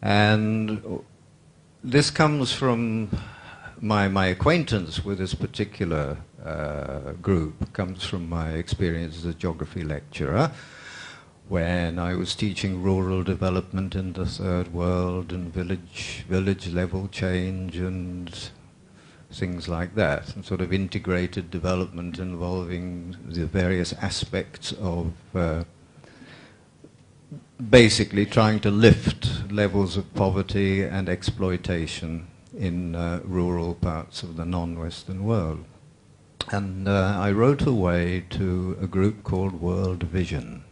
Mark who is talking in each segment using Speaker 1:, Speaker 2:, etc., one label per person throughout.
Speaker 1: And this comes from my acquaintance with this particular group, comes from my experience as a geography lecturer, when I was teaching rural development in the third world and village level change and things like that, and sort of integrated development involving the various aspects of basically trying to lift levels of poverty and exploitation in rural parts of the non-Western world. And I wrote away to a group called World Vision.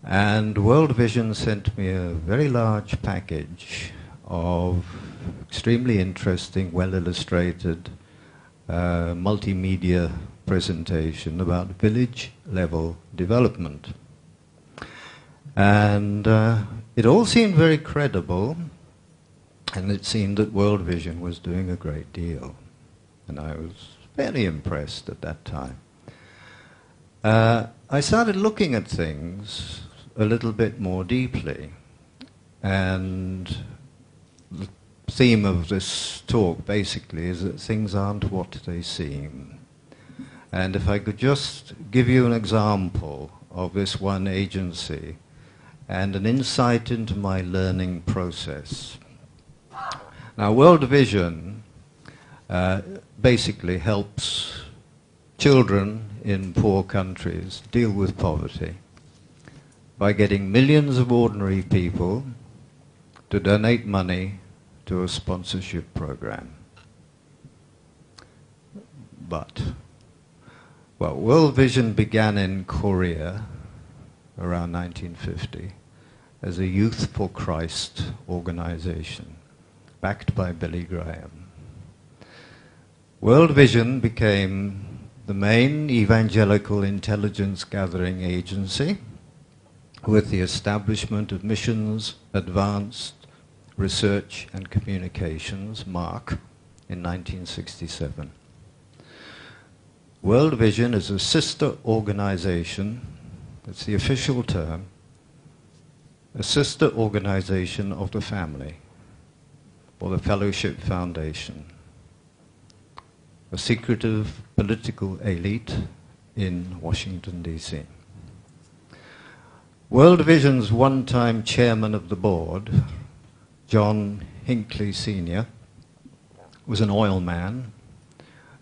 Speaker 1: And World Vision sent me a very large package of extremely interesting, well-illustrated multimedia presentation about village-level development. And it all seemed very credible, and it seemed that World Vision was doing a great deal. And I was very impressed at that time. I started looking at things a little bit more deeply, and the theme of this talk basically is that things aren't what they seem. And if I could just give you an example of this one agency and an insight into my learning process. Now, World Vision basically helps children in poor countries deal with poverty by getting millions of ordinary people to donate money to a sponsorship program. But, well, World Vision began in Korea around 1950 as a Youth for Christ organization, backed by Billy Graham. World Vision became the main evangelical intelligence gathering agency with the establishment of Missions Advanced Research and Communications, MARC, in 1967. World Vision is a sister organization, that's the official term, a sister organization of the family, or the Fellowship Foundation, a secretive political elite in Washington, D.C. World Vision's one-time chairman of the board, John Hinckley Sr., was an oil man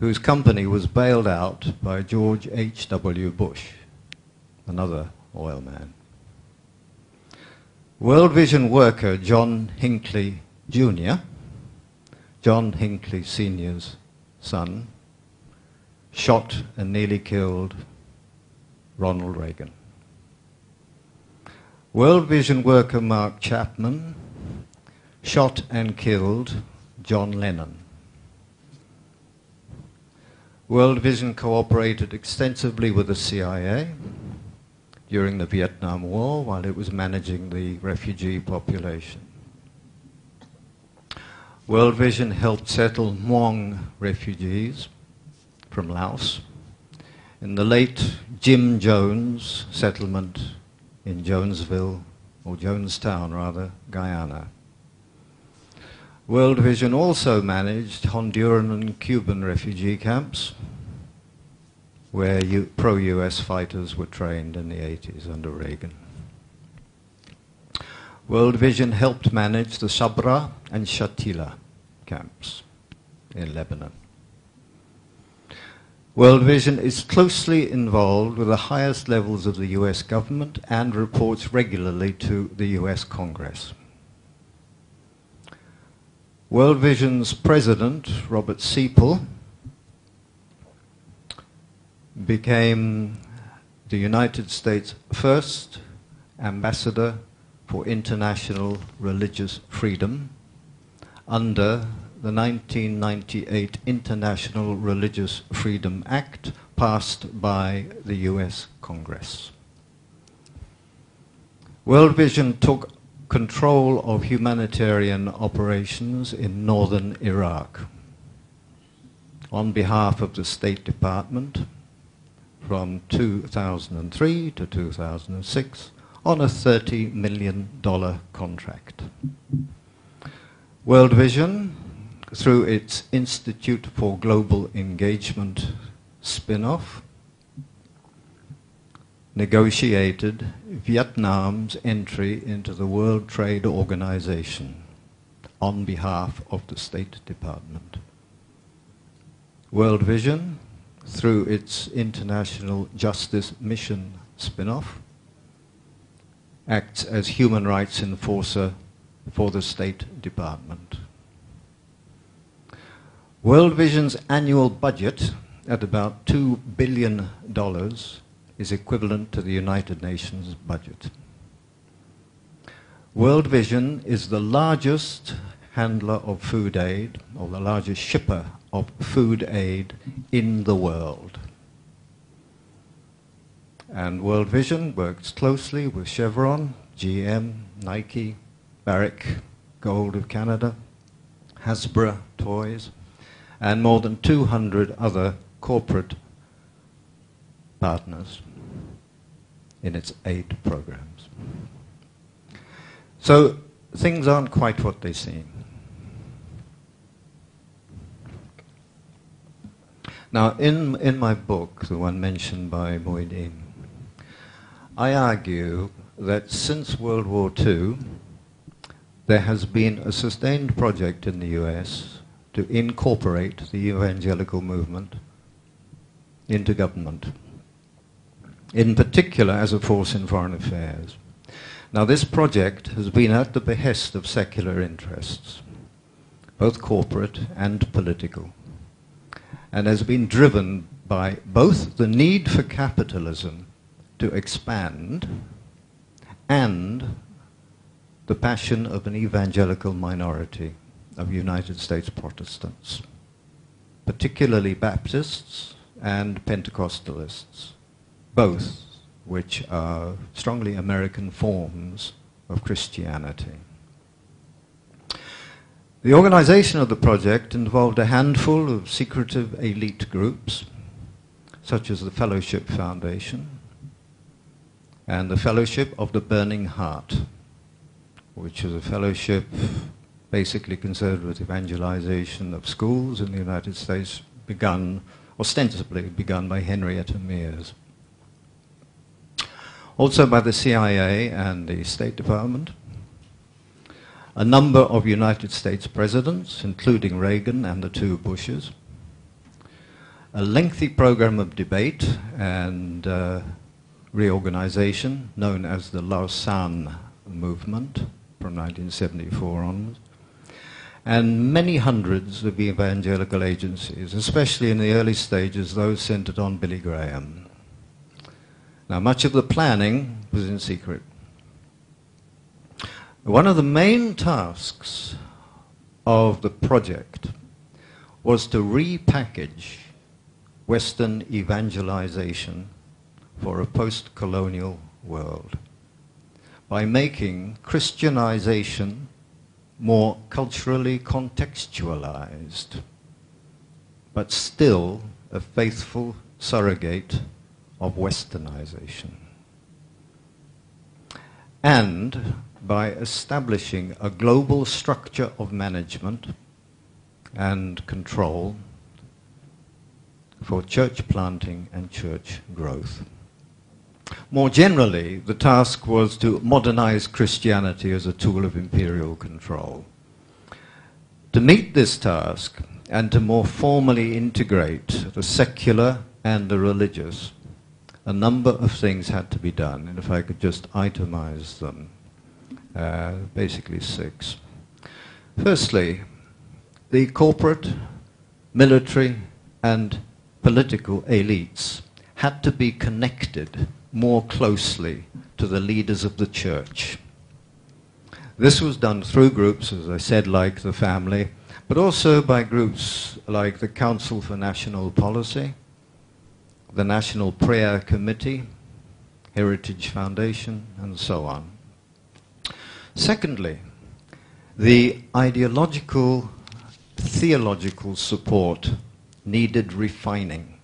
Speaker 1: whose company was bailed out by George H.W. Bush, another oil man. World Vision worker John Hinckley Jr., John Hinckley Sr.'s son, shot and nearly killed Ronald Reagan. World Vision worker Mark Chapman shot and killed John Lennon. World Vision cooperated extensively with the CIA during the Vietnam War while it was managing the refugee population. World Vision helped settle Hmong refugees from Laos in the late Jim Jones settlement in Jonesville, or Jonestown rather, Guyana. World Vision also managed Honduran and Cuban refugee camps where pro-US fighters were trained in the 80s under Reagan. World Vision helped manage the Sabra and Shatila camps in Lebanon. World Vision is closely involved with the highest levels of the US government and reports regularly to the US Congress. World Vision's president, Robert Seipel, became the United States' first ambassador for international religious freedom under the 1998 International Religious Freedom Act passed by the US Congress. World Vision took control of humanitarian operations in northern Iraq on behalf of the State Department from 2003 to 2006 on a $30 million contract. World Vision, through its Institute for Global Engagement spin-off, negotiated Vietnam's entry into the World Trade Organization on behalf of the State Department. World Vision, through its International Justice Mission spin-off, acts as human rights enforcer for the State Department. World Vision's annual budget, at about $2 billion, is equivalent to the United Nations budget. World Vision is the largest handler of food aid, or the largest shipper of food aid in the world. And World Vision works closely with Chevron, GM, Nike, Barrick, Gold of Canada, Hasbro Toys, and more than 200 other corporate partners in its aid programs. So things aren't quite what they seem. Now, in my book, the one mentioned by Iain, I argue that since World War II, there has been a sustained project in the US to incorporate the evangelical movement into government, in particular as a force in foreign affairs. Now, this project has been at the behest of secular interests, both corporate and political, and has been driven by both the need for capitalism to expand and the passion of an evangelical minority of United States Protestants, particularly Baptists and Pentecostalists, both which are strongly American forms of Christianity. The organization of the project involved a handful of secretive elite groups, such as the Fellowship Foundation and the Fellowship of the Burning Heart, which is a fellowship basically concerned with evangelization of schools in the United States, ostensibly begun by Henrietta Mears. Also by the CIA and the State Department. A number of United States presidents, including Reagan and the two Bushes. A lengthy program of debate and reorganization known as the Lausanne Movement from 1974 onwards. And many hundreds of evangelical agencies, especially in the early stages, those centered on Billy Graham. Now, much of the planning was in secret. One of the main tasks of the project was to repackage Western evangelization for a post-colonial world by making Christianization more culturally contextualized, but still a faithful surrogate of Westernization. And by establishing a global structure of management and control for church planting and church growth. More generally, the task was to modernize Christianity as a tool of imperial control. To meet this task and to more formally integrate the secular and the religious, a number of things had to be done, and if I could just itemize them, basically 6. Firstly, the corporate, military, and political elites had to be connected more closely to the leaders of the church. This was done through groups, as I said, like the family, but also by groups like the Council for National Policy, the National Prayer Committee, Heritage Foundation, and so on. Secondly, the ideological, theological support needed refining.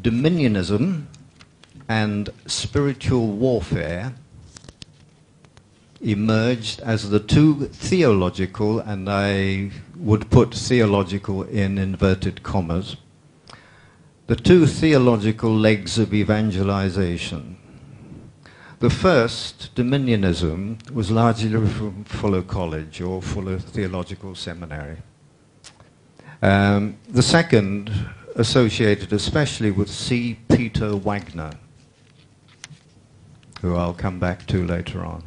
Speaker 1: Dominionism and spiritual warfare emerged as the two theological, and I would put theological in inverted commas, the two theological legs of evangelization. The first, dominionism, was largely from Fuller College or Fuller Theological Seminary. The second, associated especially with C. Peter Wagner, who I'll come back to later on.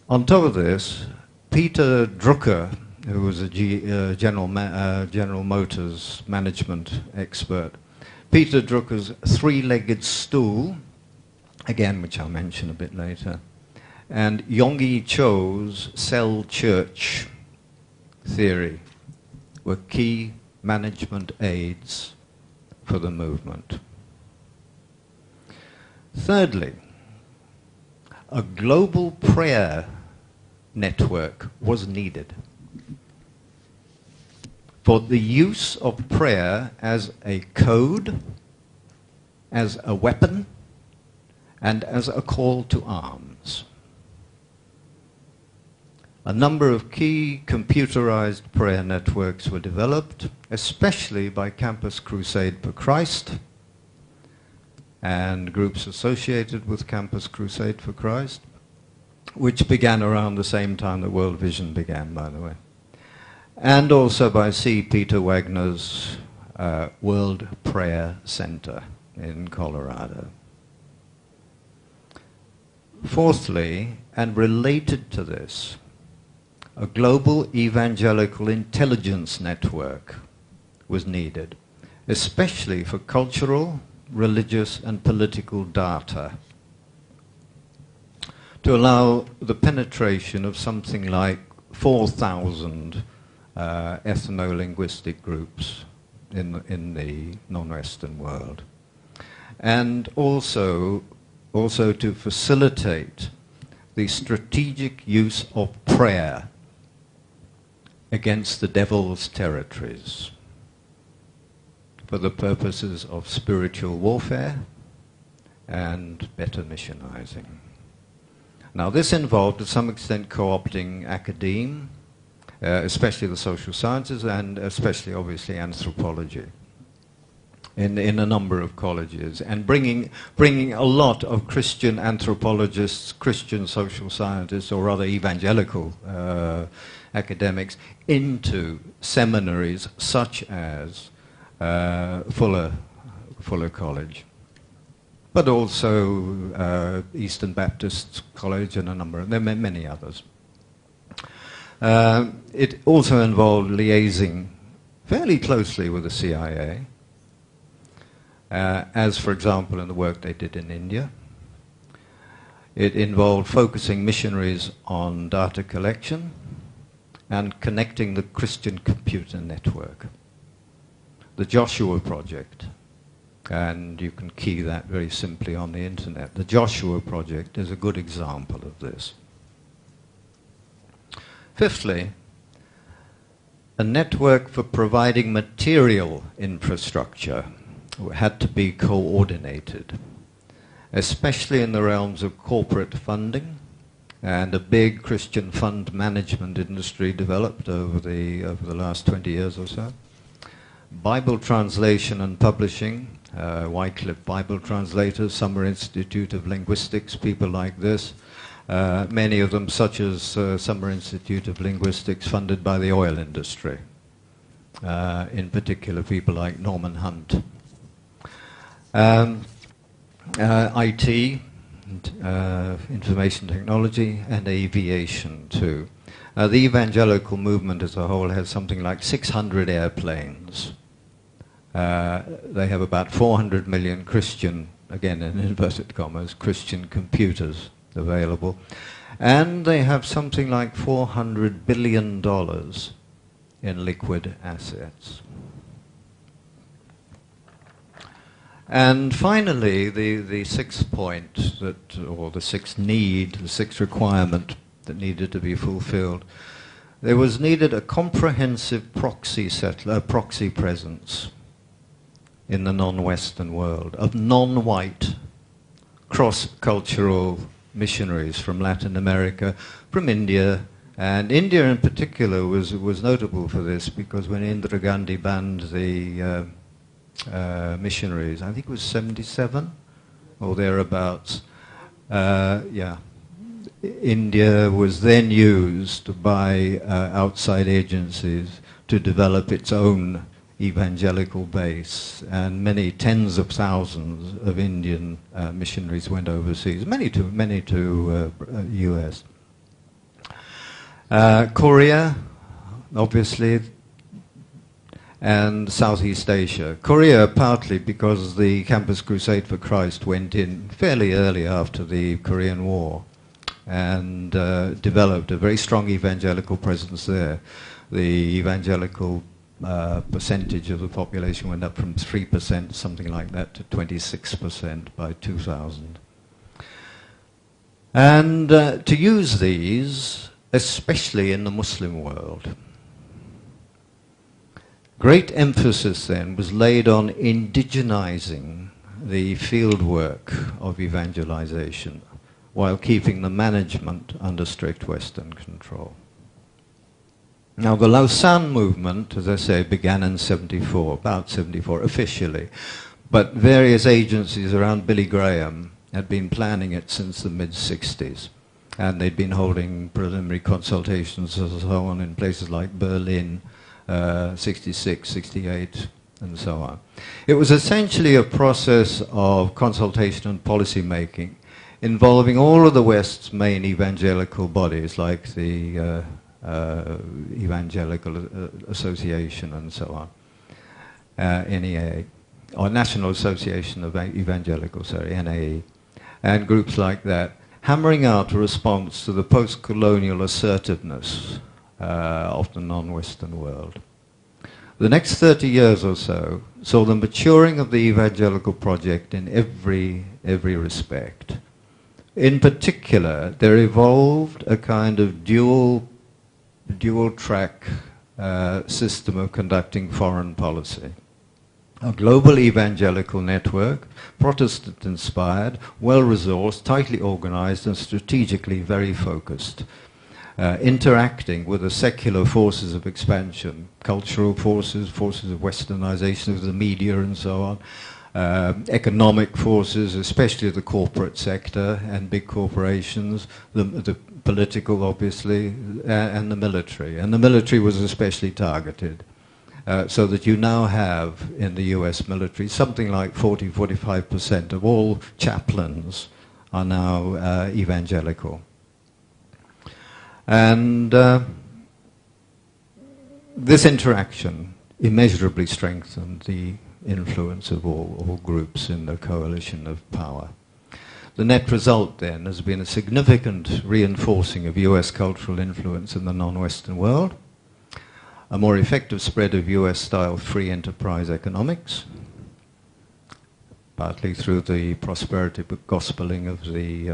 Speaker 1: On top of this, Peter Drucker, who was a General Motors management expert, Peter Drucker's three-legged stool, again, which I'll mention a bit later, and Yonggi Cho's cell church theory were key management aids for the movement. Thirdly, a global prayer network was needed for the use of prayer as a code, as a weapon, and as a call to arms. A number of key computerized prayer networks were developed, especially by Campus Crusade for Christ and groups associated with Campus Crusade for Christ, which began around the same time that World Vision began, by the way, and also by C. Peter Wagner's World Prayer Center in Colorado. Fourthly, and related to this, a global evangelical intelligence network was needed, especially for cultural, religious, and political data, to allow the penetration of something like 4,000 ethno-linguistic groups in the non-Western world, and also to facilitate the strategic use of prayer against the devil's territories for the purposes of spiritual warfare and better missionizing. Now, this involved, to some extent, co-opting academe, especially the social sciences, and especially, obviously, anthropology in a number of colleges, and bringing a lot of Christian anthropologists, Christian social scientists, or rather evangelical academics into seminaries such as Fuller College, but also Eastern Baptist College and there are many others. It also involved liaising fairly closely with the CIA, as, for example, in the work they did in India. It involved focusing missionaries on data collection and connecting the Christian computer network. The Joshua Project, and you can key that very simply on the internet. The Joshua Project is a good example of this. Fifthly, a network for providing material infrastructure had to be coordinated, especially in the realms of corporate funding, and a big Christian fund management industry developed over the last 20 years or so. Bible translation and publishing, Wycliffe Bible translators, Summer Institute of Linguistics, people like this, many of them such as Summer Institute of Linguistics funded by the oil industry, in particular people like Norman Hunt. IT, information technology, and aviation too. The evangelical movement as a whole has something like 600 airplanes. They have about 400 million Christian, again in inverted commas, Christian computers available. And they have something like $400 billion in liquid assets. And finally, the sixth point, or the sixth need, the sixth requirement that needed to be fulfilled, there was needed a comprehensive proxy presence in the non-Western world of non-white, cross-cultural missionaries from Latin America, from India. And India in particular was notable for this, because when Indira Gandhi banned the missionaries, I think it was 77 or thereabouts, India was then used by outside agencies to develop its own evangelical base, and many tens of thousands of Indian missionaries went overseas, many to US. Korea, obviously, and Southeast Asia. Korea partly because the Campus Crusade for Christ went in fairly early after the Korean War, and developed a very strong evangelical presence there. The evangelical percentage of the population went up from 3%, something like that, to 26% by 2000. And to use these, especially in the Muslim world, great emphasis then was laid on indigenizing the fieldwork of evangelization while keeping the management under strict Western control. Now, the Lausanne movement, as I say, began in about 74 officially, but various agencies around Billy Graham had been planning it since the mid-60s, and they'd been holding preliminary consultations and so on in places like Berlin, 66, 68, and so on. It was essentially a process of consultation and policy making involving all of the West's main evangelical bodies, like the Evangelical Association and so on, NEA, or National Association of Evangelicals, sorry, NAE, and groups like that, hammering out a response to the post-colonial assertiveness of the non-Western world. The next 30 years or so saw the maturing of the evangelical project in every respect. In particular, there evolved a kind of dual-track system of conducting foreign policy. A global evangelical network, Protestant-inspired, well-resourced, tightly organized, and strategically very focused, interacting with the secular forces of expansion, cultural forces, forces of westernization of the media and so on, economic forces, especially the corporate sector and big corporations, the political, obviously, and the military. And the military was especially targeted, so that you now have in the US military something like 40–45% of all chaplains are now evangelical. And this interaction immeasurably strengthened the influence of all groups in the coalition of power. The net result then has been a significant reinforcing of US cultural influence in the non-Western world, a more effective spread of US-style free enterprise economics, partly through the prosperity gospeling of the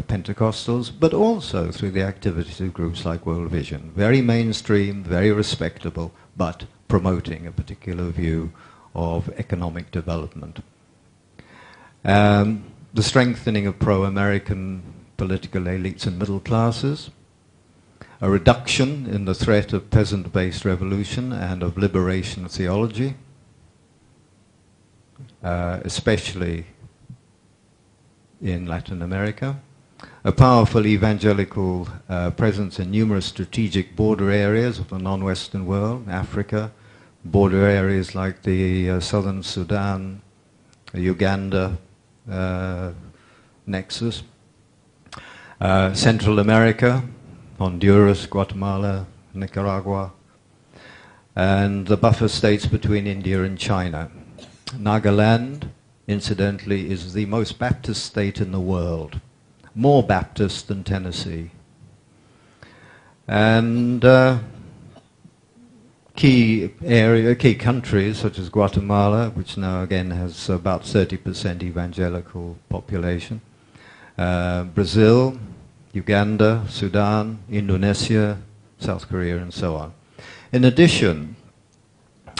Speaker 1: Pentecostals, but also through the activities of groups like World Vision. Very mainstream, very respectable, but promoting a particular view of economic development. The strengthening of pro-American political elites and middle classes, a reduction in the threat of peasant-based revolution and of liberation theology, especially in Latin America, a powerful evangelical presence in numerous strategic border areas of the non-Western world, Africa, border areas like the southern Sudan, Uganda nexus, Central America, Honduras, Guatemala, Nicaragua, and the buffer states between India and China. Nagaland, incidentally, is the most Baptist state in the world, more Baptist than Tennessee. And key countries such as Guatemala, which now again has about 30% evangelical population, Brazil, Uganda, Sudan, Indonesia, South Korea, and so on. In addition,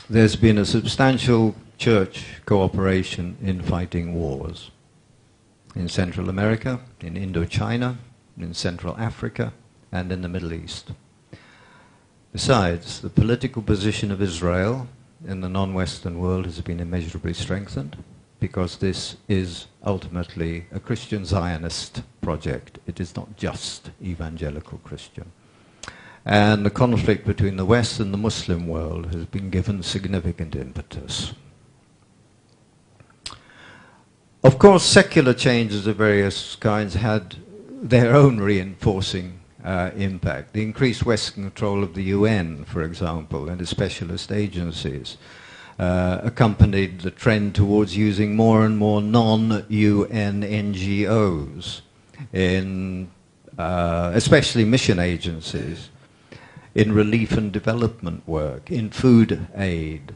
Speaker 1: there's been a substantial church cooperation in fighting wars in Central America, in Indochina, in Central Africa, and in the Middle East. Besides, the political position of Israel in the non-Western world has been immeasurably strengthened, because this is ultimately a Christian Zionist project. It is not just evangelical Christian. And the conflict between the West and the Muslim world has been given significant impetus. Of course, secular changes of various kinds had their own reinforcing impact. The increased Western control of the UN, for example, and its specialist agencies, accompanied the trend towards using more and more non-UN NGOs, in, especially mission agencies, in relief and development work, in food aid,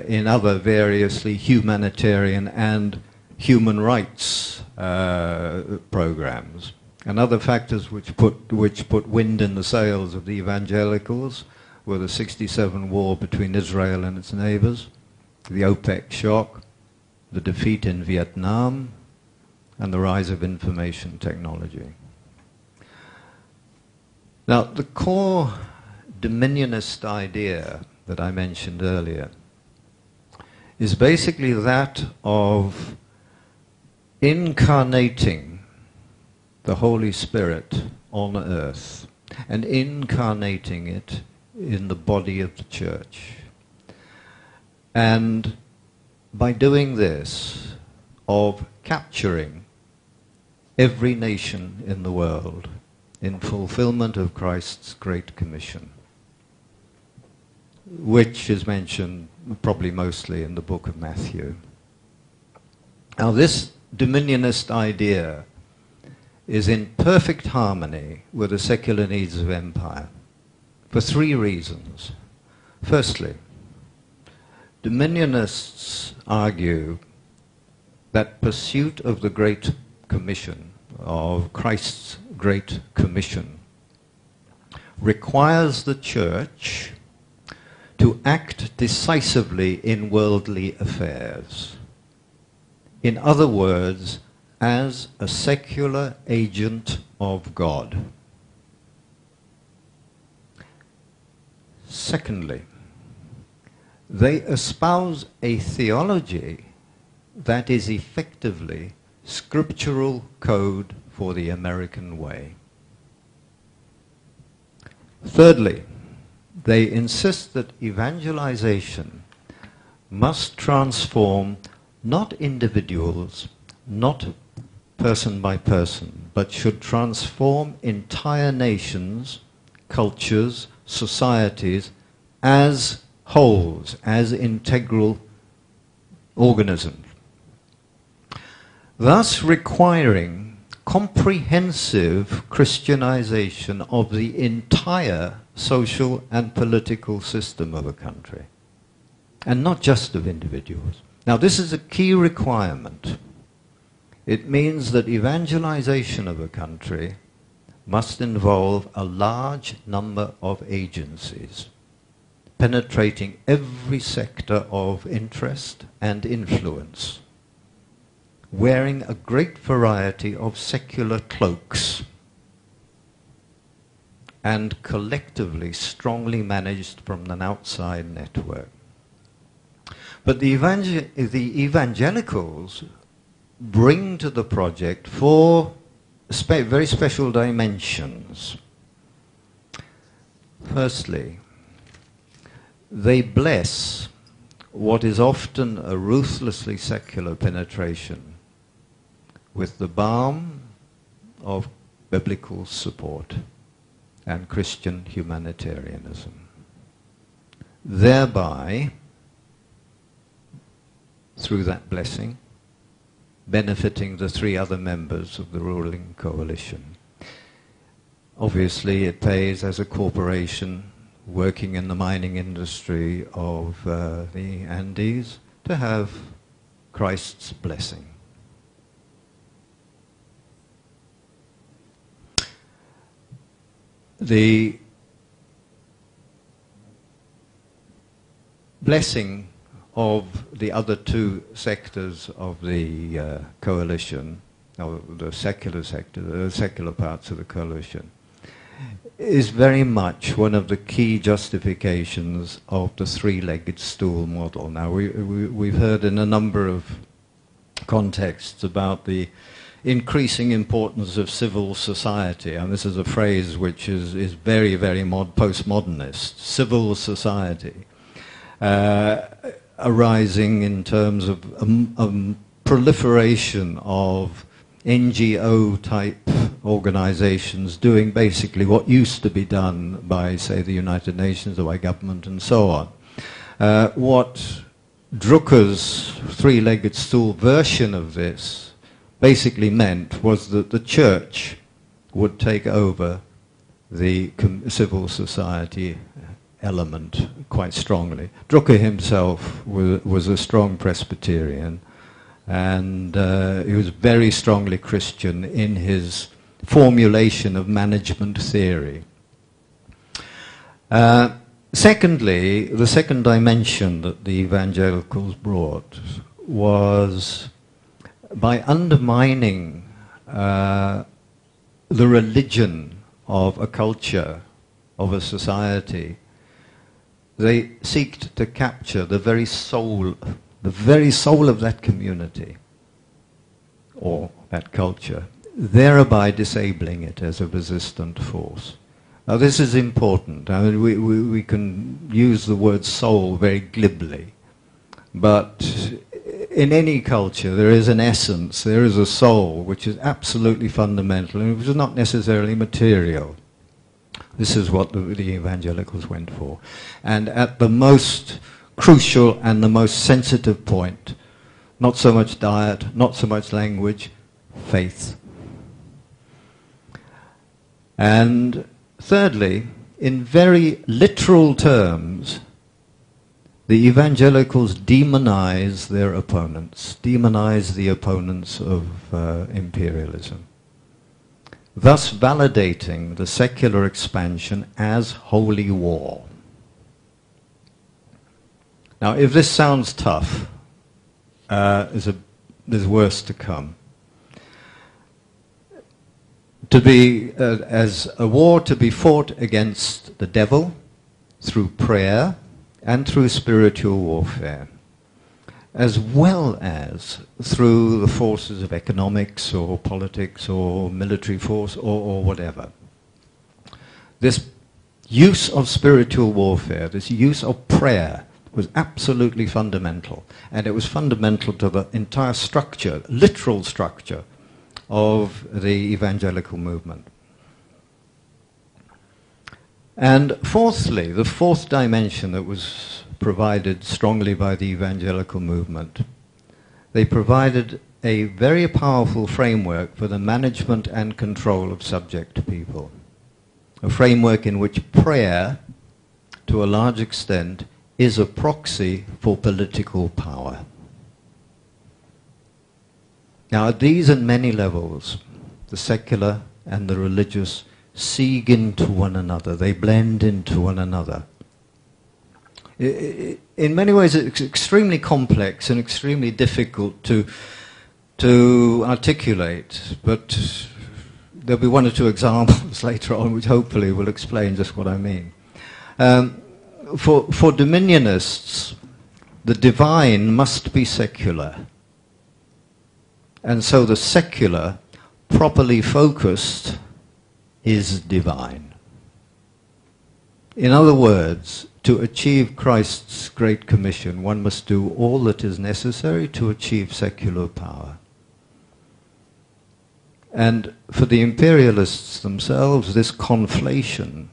Speaker 1: in other variously humanitarian and human rights programs. And other factors which put wind in the sails of the evangelicals were the '67 war between Israel and its neighbors, the OPEC shock, the defeat in Vietnam, and the rise of information technology. Now, the core dominionist idea that I mentioned earlier is basically that of incarnating the Holy Spirit on earth and incarnating it in the body of the church. And by doing this, of capturing every nation in the world in fulfillment of Christ's Great Commission, which is mentioned probably mostly in the book of Matthew. Now, this dominionist idea is in perfect harmony with the secular needs of empire for three reasons. Firstly, dominionists argue that pursuit of the Great Commission, of Christ's Great Commission, requires the church to act decisively in worldly affairs. In other words, as a secular agent of God. Secondly, they espouse a theology that is effectively scriptural code for the American way. Thirdly, they insist that evangelization must transform not individuals, not person by person, but should transform entire nations, cultures, societies as wholes, as integral organisms, thus requiring comprehensive Christianization of the entire social and political system of a country, and not just of individuals. Now, this is a key requirement. It means that evangelization of a country must involve a large number of agencies, penetrating every sector of interest and influence, wearing a great variety of secular cloaks, and collectively strongly managed from an outside network. But the evangelicals bring to the project four very special dimensions. Firstly, they bless what is often a ruthlessly secular penetration with the balm of biblical support and Christian humanitarianism, thereby, through that blessing, benefiting the three other members of the ruling coalition. Obviously, it pays as a corporation working in the mining industry of the Andes to have Christ's blessing. The blessing of the other two sectors of the coalition, or the secular sector, the secular parts of the coalition, is very much one of the key justifications of the three-legged stool model. Now, we've heard in a number of contexts about the increasing importance of civil society, and this is a phrase which is very, very postmodernist, civil society, arising in terms of proliferation of NGO-type organizations doing basically what used to be done by, say, the United Nations or by government and so on. What Drucker's three-legged stool version of this basically meant was that the church would take over the civil society element quite strongly. Drucker himself was a strong Presbyterian, and he was very strongly Christian in his formulation of management theory. Secondly, the second dimension that the evangelicals brought was by undermining the religion of a culture, of a society. They seeked to capture the very soul of that community or that culture, thereby disabling it as a resistant force. Now this is important. I mean, we can use the word soul very glibly, but in any culture there is an essence, there is a soul which is absolutely fundamental and which is not necessarily material. This is what the evangelicals went for. And at the most crucial and the most sensitive point, not so much diet, not so much language, faith. And thirdly, in very literal terms, the evangelicals demonize their opponents, demonize the opponents of imperialism, thus validating the secular expansion as holy war. Now, if this sounds tough, there's worse to come. To be, as a war to be fought against the devil through prayer and through spiritual warfare, as well as through the forces of economics or politics or military force or whatever. This use of spiritual warfare, this use of prayer, was absolutely fundamental, and it was fundamental to the entire structure, literal structure, of the evangelical movement. And fourthly, the fourth dimension that was provided strongly by the evangelical movement, they provided a very powerful framework for the management and control of subject people, a framework in which prayer, to a large extent, is a proxy for political power. Now, at these and many levels, the secular and the religious seeg into one another. They blend into one another. In many ways, it's extremely complex and extremely difficult to articulate, but there'll be one or two examples later on which hopefully will explain just what I mean. For dominionists, the divine must be secular. And so the secular, properly focused, is divine. In other words, to achieve Christ's Great Commission, one must do all that is necessary to achieve secular power. And for the imperialists themselves, this conflation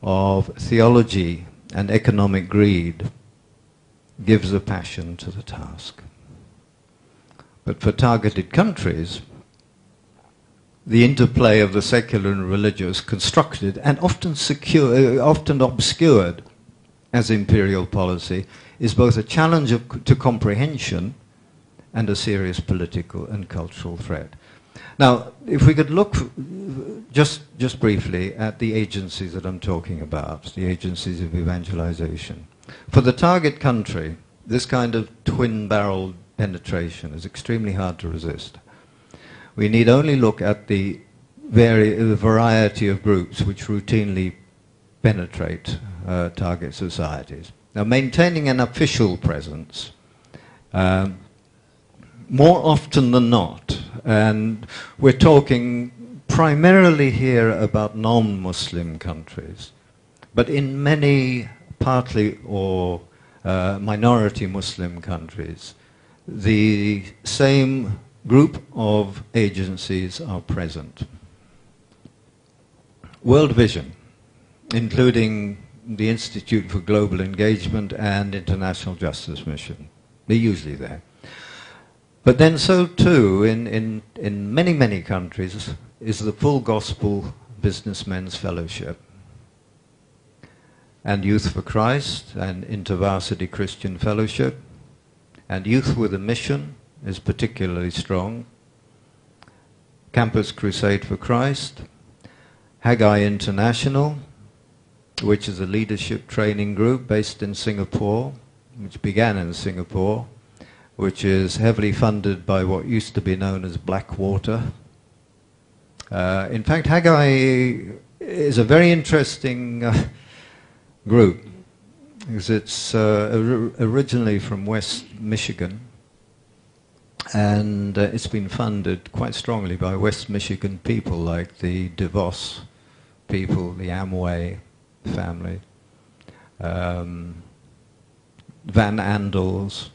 Speaker 1: of theology and economic greed gives a passion to the task. But for targeted countries, the interplay of the secular and religious, constructed and often obscured as imperial policy, is both a challenge to comprehension and a serious political and cultural threat. Now, if we could look just briefly at the agencies that I'm talking about, the agencies of evangelization. For the target country, this kind of twin-barreled penetration is extremely hard to resist. We need only look at the variety of groups which routinely penetrate target societies. Now, maintaining an official presence, more often than not, and we're talking primarily here about non-Muslim countries, but in many partly or minority Muslim countries, the same group of agencies are present. World Vision, including the Institute for Global Engagement and International Justice Mission, they're usually there. But then so too, in many, many countries, is the Full Gospel Businessmen's Fellowship, and Youth for Christ, and InterVarsity Christian Fellowship, and Youth with a Mission is particularly strong, Campus Crusade for Christ, Haggai International, which is a leadership training group based in Singapore, which began in Singapore, which is heavily funded by what used to be known as Blackwater. In fact, Haggai is a very interesting group, because it's originally from West Michigan, and it's been funded quite strongly by West Michigan people like the DeVos people, the Amway family, Van Andels,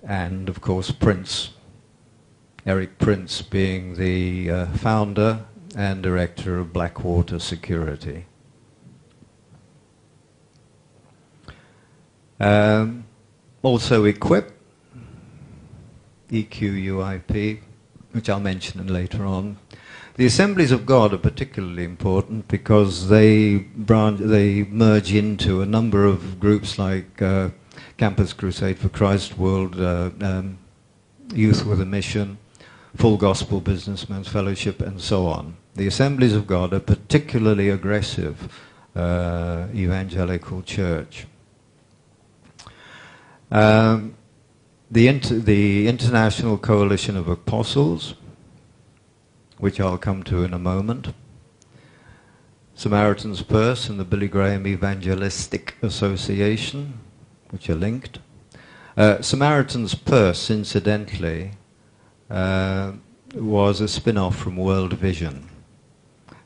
Speaker 1: and of course Prince, Eric Prince being the founder and director of Blackwater Security. Also Equip, EQUIP, which I'll mention later on. The Assemblies of God are particularly important because they merge into a number of groups like Campus Crusade for Christ, World Youth with a Mission, Full Gospel Businessmen's Fellowship, and so on. The Assemblies of God are particularly aggressive evangelical church. The International Coalition of Apostles, which I'll come to in a moment, Samaritan's Purse and the Billy Graham Evangelistic Association, which are linked. Samaritan's Purse, incidentally, was a spin-off from World Vision.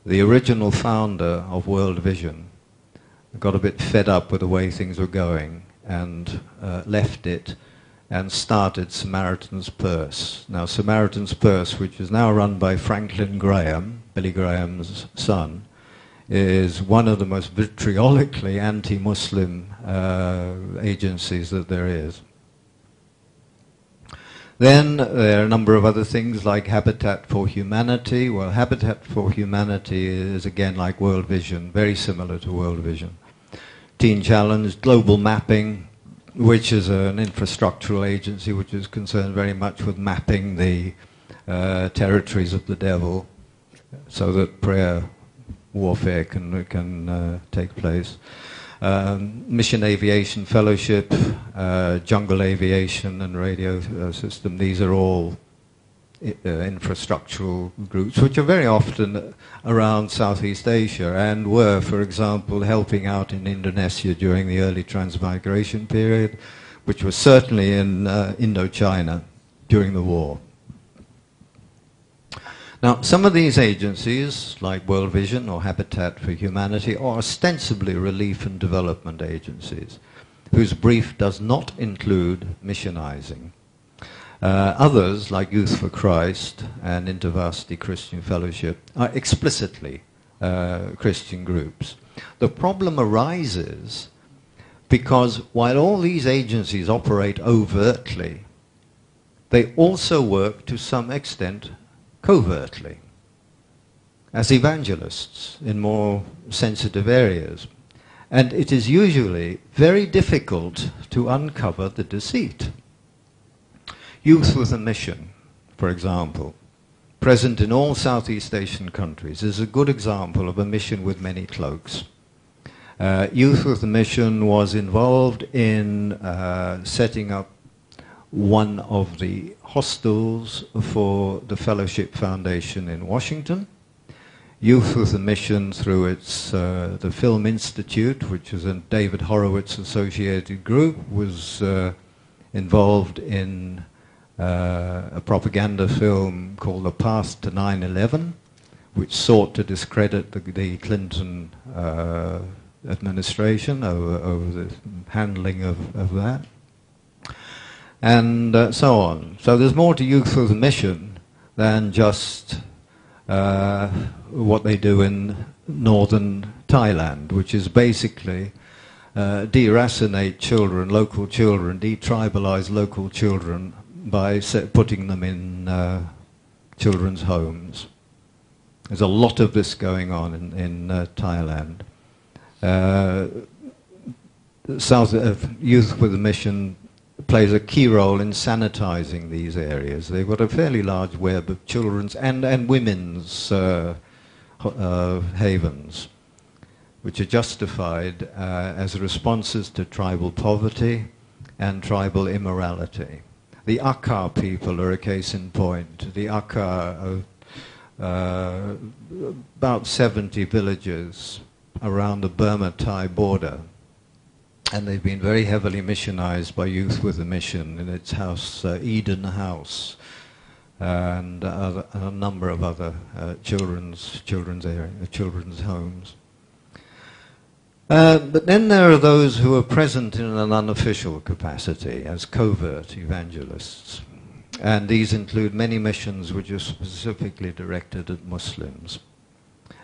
Speaker 1: The original founder of World Vision got a bit fed up with the way things were going and left it and started Samaritan's Purse. Now, Samaritan's Purse, which is now run by Franklin Graham, Billy Graham's son, is one of the most vitriolically anti-Muslim agencies that there is. Then there are a number of other things like Habitat for Humanity. Well, Habitat for Humanity is again like World Vision, very similar to World Vision. Teen Challenge, Global Mapping, which is an infrastructural agency which is concerned very much with mapping the territories of the devil so that prayer warfare can take place. Mission Aviation Fellowship, Jungle Aviation and Radio System, these are all infrastructural groups which are very often around Southeast Asia and were, for example, helping out in Indonesia during the early transmigration period, which was certainly in Indochina during the war. Now, some of these agencies, like World Vision or Habitat for Humanity, are ostensibly relief and development agencies, whose brief does not include missionizing. Others, like Youth for Christ and InterVarsity Christian Fellowship, are explicitly Christian groups. The problem arises because while all these agencies operate overtly, they also work to some extent covertly as evangelists in more sensitive areas. And it is usually very difficult to uncover the deceit. Youth with a Mission, for example, present in all Southeast Asian countries, is a good example of a mission with many cloaks. Youth with a Mission was involved in setting up one of the hostels for the Fellowship Foundation in Washington. Youth with a Mission, through its the Film Institute, which is a David Horowitz associated group, was involved in a propaganda film called The Path to 9/11, which sought to discredit the Clinton administration over the handling of that, and so on. So there's more to Youth with a Mission than just what they do in northern Thailand, which is basically deracinate children, local children, detribalize local children by putting them in children's homes. There's a lot of this going on in Thailand. Youth with a Mission plays a key role in sanitizing these areas. They've got a fairly large web of children's and women's havens, which are justified as responses to tribal poverty and tribal immorality. The Akar people are a case in point. The Akar are about 70 villages around the Burma-Thai border, and they've been very heavily missionized by Youth with a Mission in its house, Eden House, and a number of other children's homes. But then there are those who are present in an unofficial capacity as covert evangelists, and these include many missions which are specifically directed at Muslims.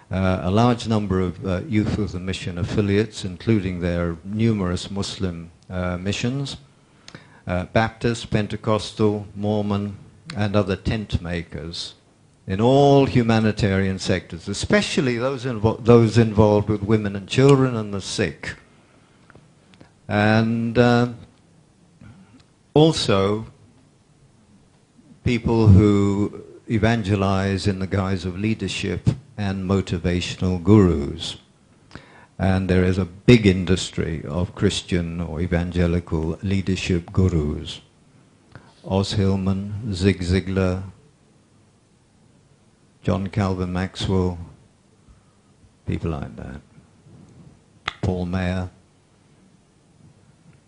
Speaker 1: A large number of Youth with a Mission affiliates, including their numerous Muslim missions, Baptist, Pentecostal, Mormon, and other tent makers in all humanitarian sectors, especially those involved with women and children and the sick. And also people who evangelize in the guise of leadership and motivational gurus. And there is a big industry of Christian or evangelical leadership gurus. Oz Hillman, Zig Ziglar, John Calvin Maxwell, people like that. Paul Mayer.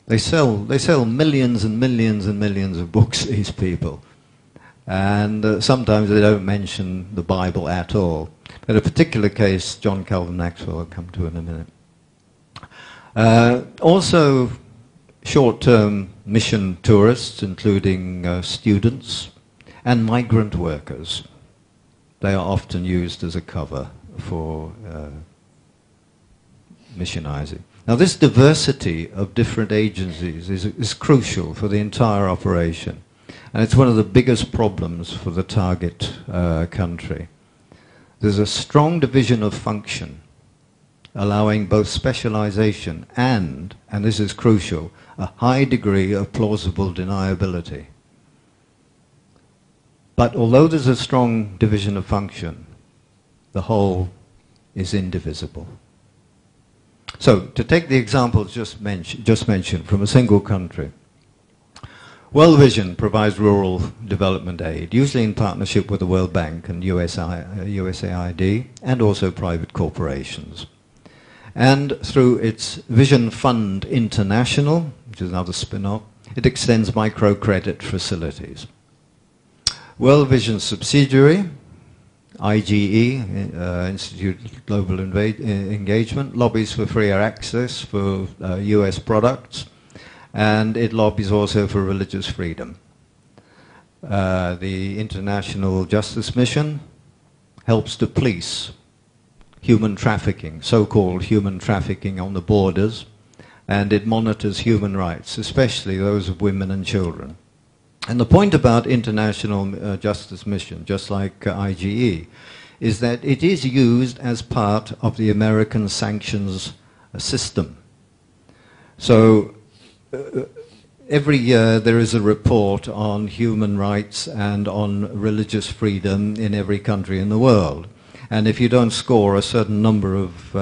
Speaker 1: They sell millions and millions and millions of books, these people. And sometimes they don't mention the Bible at all. In a particular case, John Calvin Maxwell, I'll come to in a minute. Also, short-term mission tourists, including students and migrant workers. They are often used as a cover for missionizing. Now, this diversity of different agencies is crucial for the entire operation. And it's one of the biggest problems for the target country. There's a strong division of function, allowing both specialization and this is crucial, a high degree of plausible deniability. But although there's a strong division of function, the whole is indivisible. So, to take the examples just mentioned from a single country, World Vision provides rural development aid, usually in partnership with the World Bank and USAID, and also private corporations. And through its Vision Fund International, which is another spin-off, it extends microcredit facilities. World Vision's subsidiary, IGE, Institute of Global Engagement, lobbies for freer access for US products, and it lobbies also for religious freedom. The International Justice Mission helps to police human trafficking, so-called human trafficking on the borders, and it monitors human rights, especially those of women and children. And the point about International Justice Mission, just like IGE, is that it is used as part of the American sanctions system. So every year there is a report on human rights and on religious freedom in every country in the world. And if you don't score a certain number of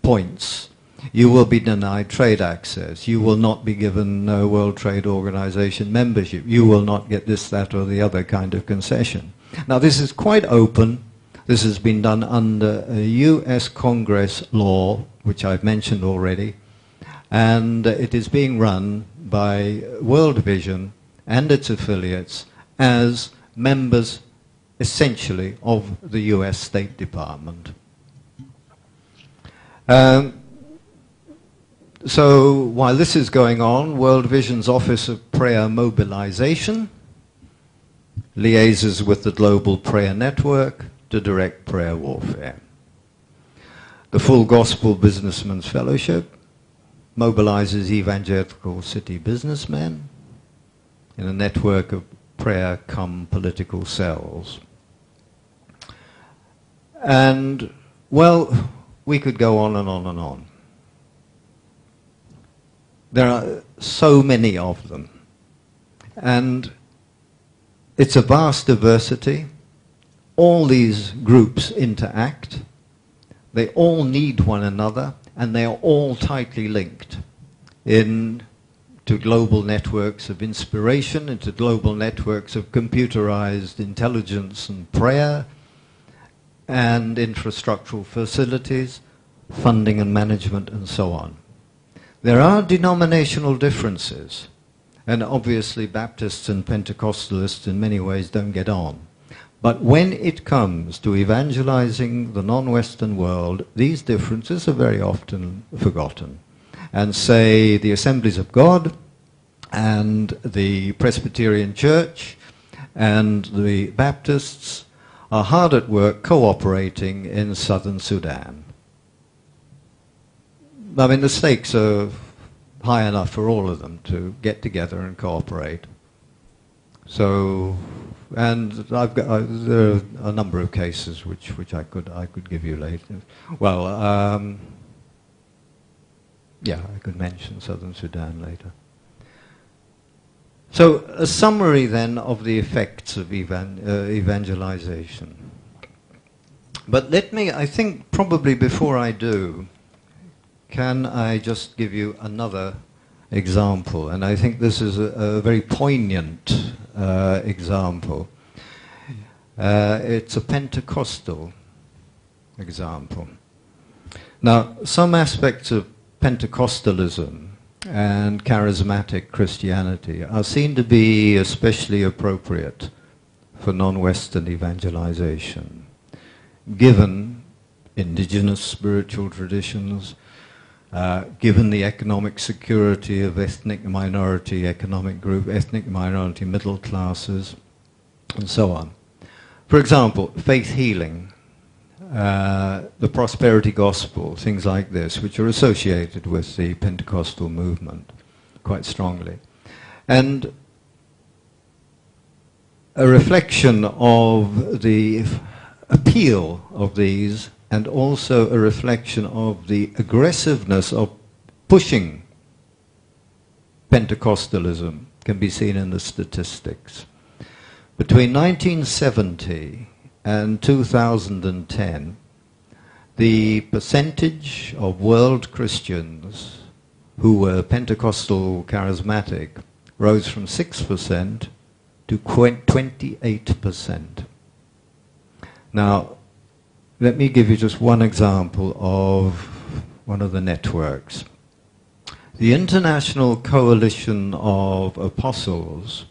Speaker 1: points, You will be denied trade access. You will not be given World Trade Organization membership. You will not get this, that, or the other kind of concession. Now, this is quite open. This has been done under a US Congress law, which I've mentioned already, and it is being run by World Vision and its affiliates as members, essentially, of the US State Department. So while this is going on, World Vision's Office of Prayer Mobilization liaises with the Global Prayer Network to direct prayer warfare. The Full Gospel Businessman's Fellowship mobilizes evangelical city businessmen in a network of prayer-cum-political cells. And, well, we could go on and on and on. There are so many of them. And it's a vast diversity. All these groups interact. They all need one another, and they are all tightly linked into global networks of inspiration, into global networks of computerized intelligence and prayer, and infrastructural facilities, funding and management, and so on. There are denominational differences, and obviously Baptists and Pentecostalists in many ways don't get on. But when it comes to evangelizing the non-Western world, these differences are very often forgotten. And say the Assemblies of God and the Presbyterian Church and the Baptists are hard at work cooperating in southern Sudan. I mean, the stakes are high enough for all of them to get together and cooperate. So, and there are a number of cases which I could give you later. Well, yeah, I could mention southern Sudan later. So, a summary then of the effects of evangelization. But let me, I think probably before I do, can I just give you another example? And I think this is a very poignant example. It's a Pentecostal example. Now, some aspects of Pentecostalism and charismatic Christianity are seen to be especially appropriate for non-Western evangelization, given indigenous spiritual traditions, given the economic security of ethnic minority economic group, ethnic minority middle classes, and so on. For example, faith healing, the prosperity gospel, things like this, which are associated with the Pentecostal movement quite strongly. And a reflection of the appeal of these, and also a reflection of the aggressiveness of pushing Pentecostalism, can be seen in the statistics. Between 1970 and 2010, the percentage of world Christians who were Pentecostal charismatic rose from 6% to 28%. Now, let me give you just one example of one of the networks. The International Coalition of Apostles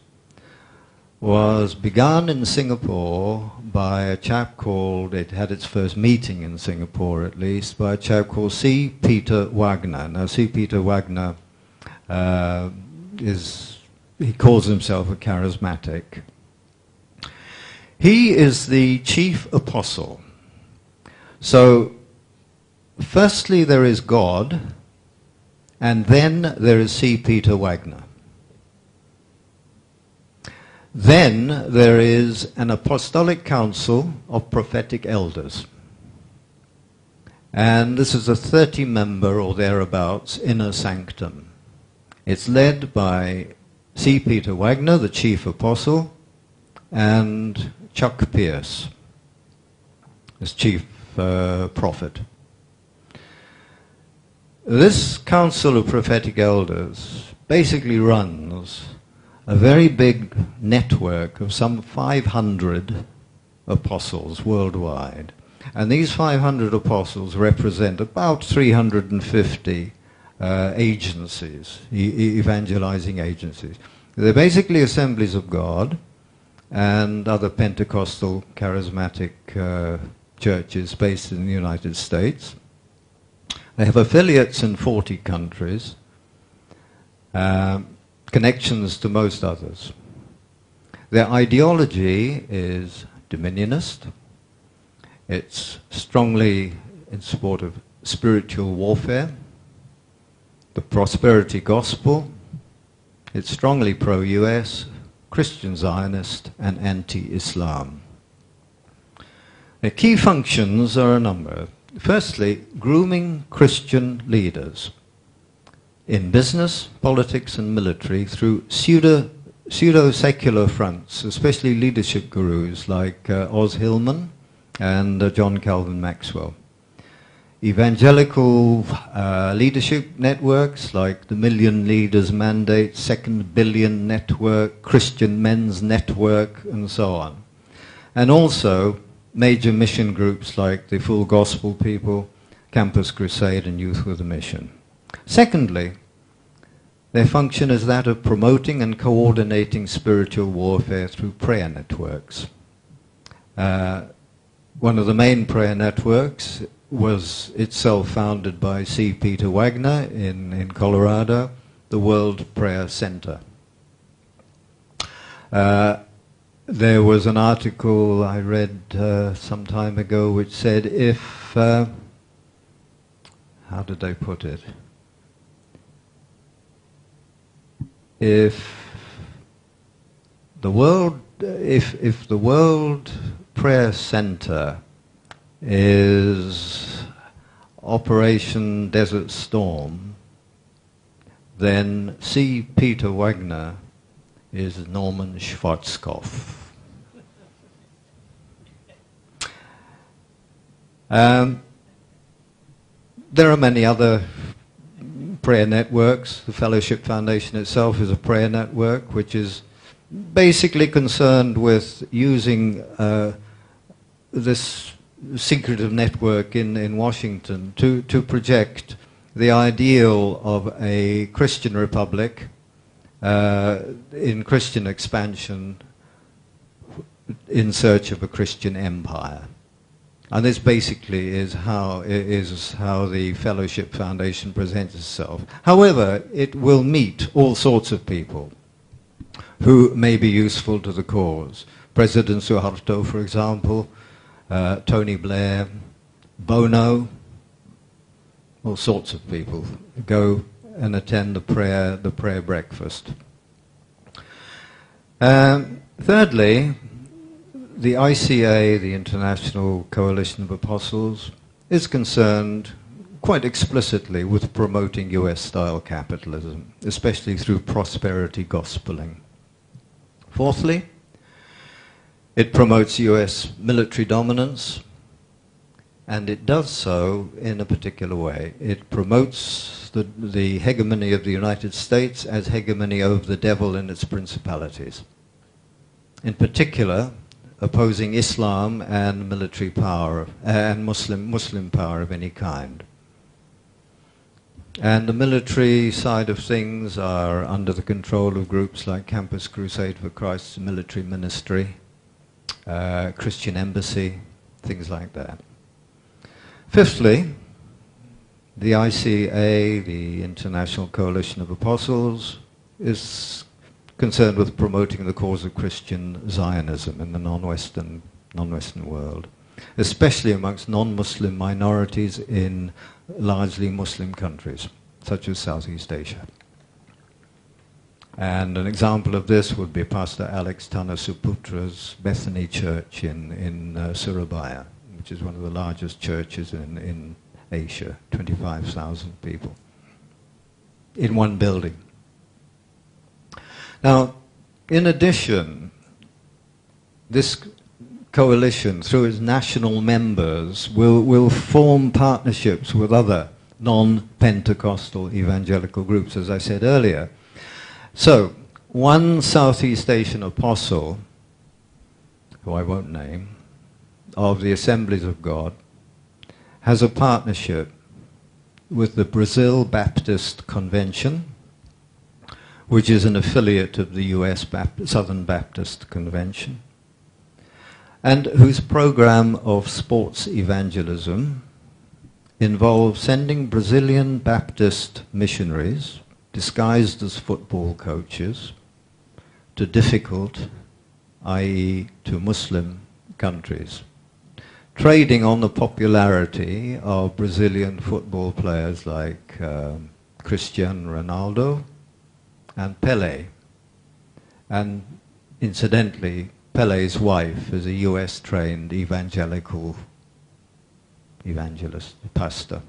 Speaker 1: was begun in Singapore by a chap called, it had its first meeting in Singapore at least, by a chap called C. Peter Wagner. Now, C. Peter Wagner he calls himself a charismatic. He is the chief apostle. So, firstly there is God, and then there is C. Peter Wagner. Then there is an apostolic council of prophetic elders. And this is a 30-member or thereabouts inner sanctum. It's led by C. Peter Wagner, the chief apostle, and Chuck Pierce, as chief prophet. This Council of Prophetic Elders basically runs a very big network of some 500 apostles worldwide. And these 500 apostles represent about 350 agencies, evangelizing agencies. They're basically assemblies of God and other Pentecostal charismatic churches based in the United States. They have affiliates in 40 countries, connections to most others. Their ideology is dominionist. It's strongly in support of spiritual warfare, the prosperity gospel. It's strongly pro-US, Christian Zionist, and anti-Islam. Their key functions are a number. Firstly, grooming Christian leaders in business, politics, and military through pseudo-secular fronts, especially leadership gurus like Oz Hillman and John Calvin Maxwell. Evangelical leadership networks like the Million Leaders Mandate, Second Billion Network, Christian Men's Network, and so on. And also major mission groups like the Full Gospel People, Campus Crusade, and Youth with a Mission. Secondly, their function is that of promoting and coordinating spiritual warfare through prayer networks. One of the main prayer networks was itself founded by C. Peter Wagner in Colorado, the World Prayer Center. There was an article I read some time ago which said if, how did they put it? If the World Prayer Center is Operation Desert Storm, then C. Peter Wagner is Norman Schwarzkopf. There are many other prayer networks. The Fellowship Foundation itself is a prayer network which is basically concerned with using this secretive network in Washington to project the ideal of a Christian republic in Christian expansion in search of a Christian empire. And this basically is how the Fellowship Foundation presents itself. However, it will meet all sorts of people who may be useful to the cause. President Suharto, for example, Tony Blair, Bono, all sorts of people go and attend the prayer breakfast. Thirdly, the ICA, the International Coalition of Apostles, is concerned quite explicitly with promoting US-style capitalism, especially through prosperity gospeling. Fourthly, it promotes US military dominance, and it does so in a particular way. It promotes the hegemony of the United States as hegemony over the devil and its principalities. In particular, opposing Islam and military power and Muslim power of any kind. And the military side of things are under the control of groups like Campus Crusade for Christ's Military Ministry, Christian Embassy, things like that. Fifthly, the ICA, the International Coalition of Apostles, is concerned with promoting the cause of Christian Zionism in the non-Western world, especially amongst non-Muslim minorities in largely Muslim countries, such as Southeast Asia. And an example of this would be Pastor Alex Tanasuputra's Bethany Church in Surabaya, which is one of the largest churches in Asia, 25,000 people, in one building. Now, in addition, this coalition, through its national members, will form partnerships with other non-Pentecostal evangelical groups, as I said earlier. So, one Southeast Asian apostle, who I won't name, of the Assemblies of God, has a partnership with the Brazil Baptist Convention, which is an affiliate of the US Southern Baptist Convention, and whose program of sports evangelism involves sending Brazilian Baptist missionaries, disguised as football coaches, to difficult, i.e. to Muslim countries, trading on the popularity of Brazilian football players like Cristiano Ronaldo and Pelé. And incidentally, Pelé's wife is a US-trained evangelist, pastor.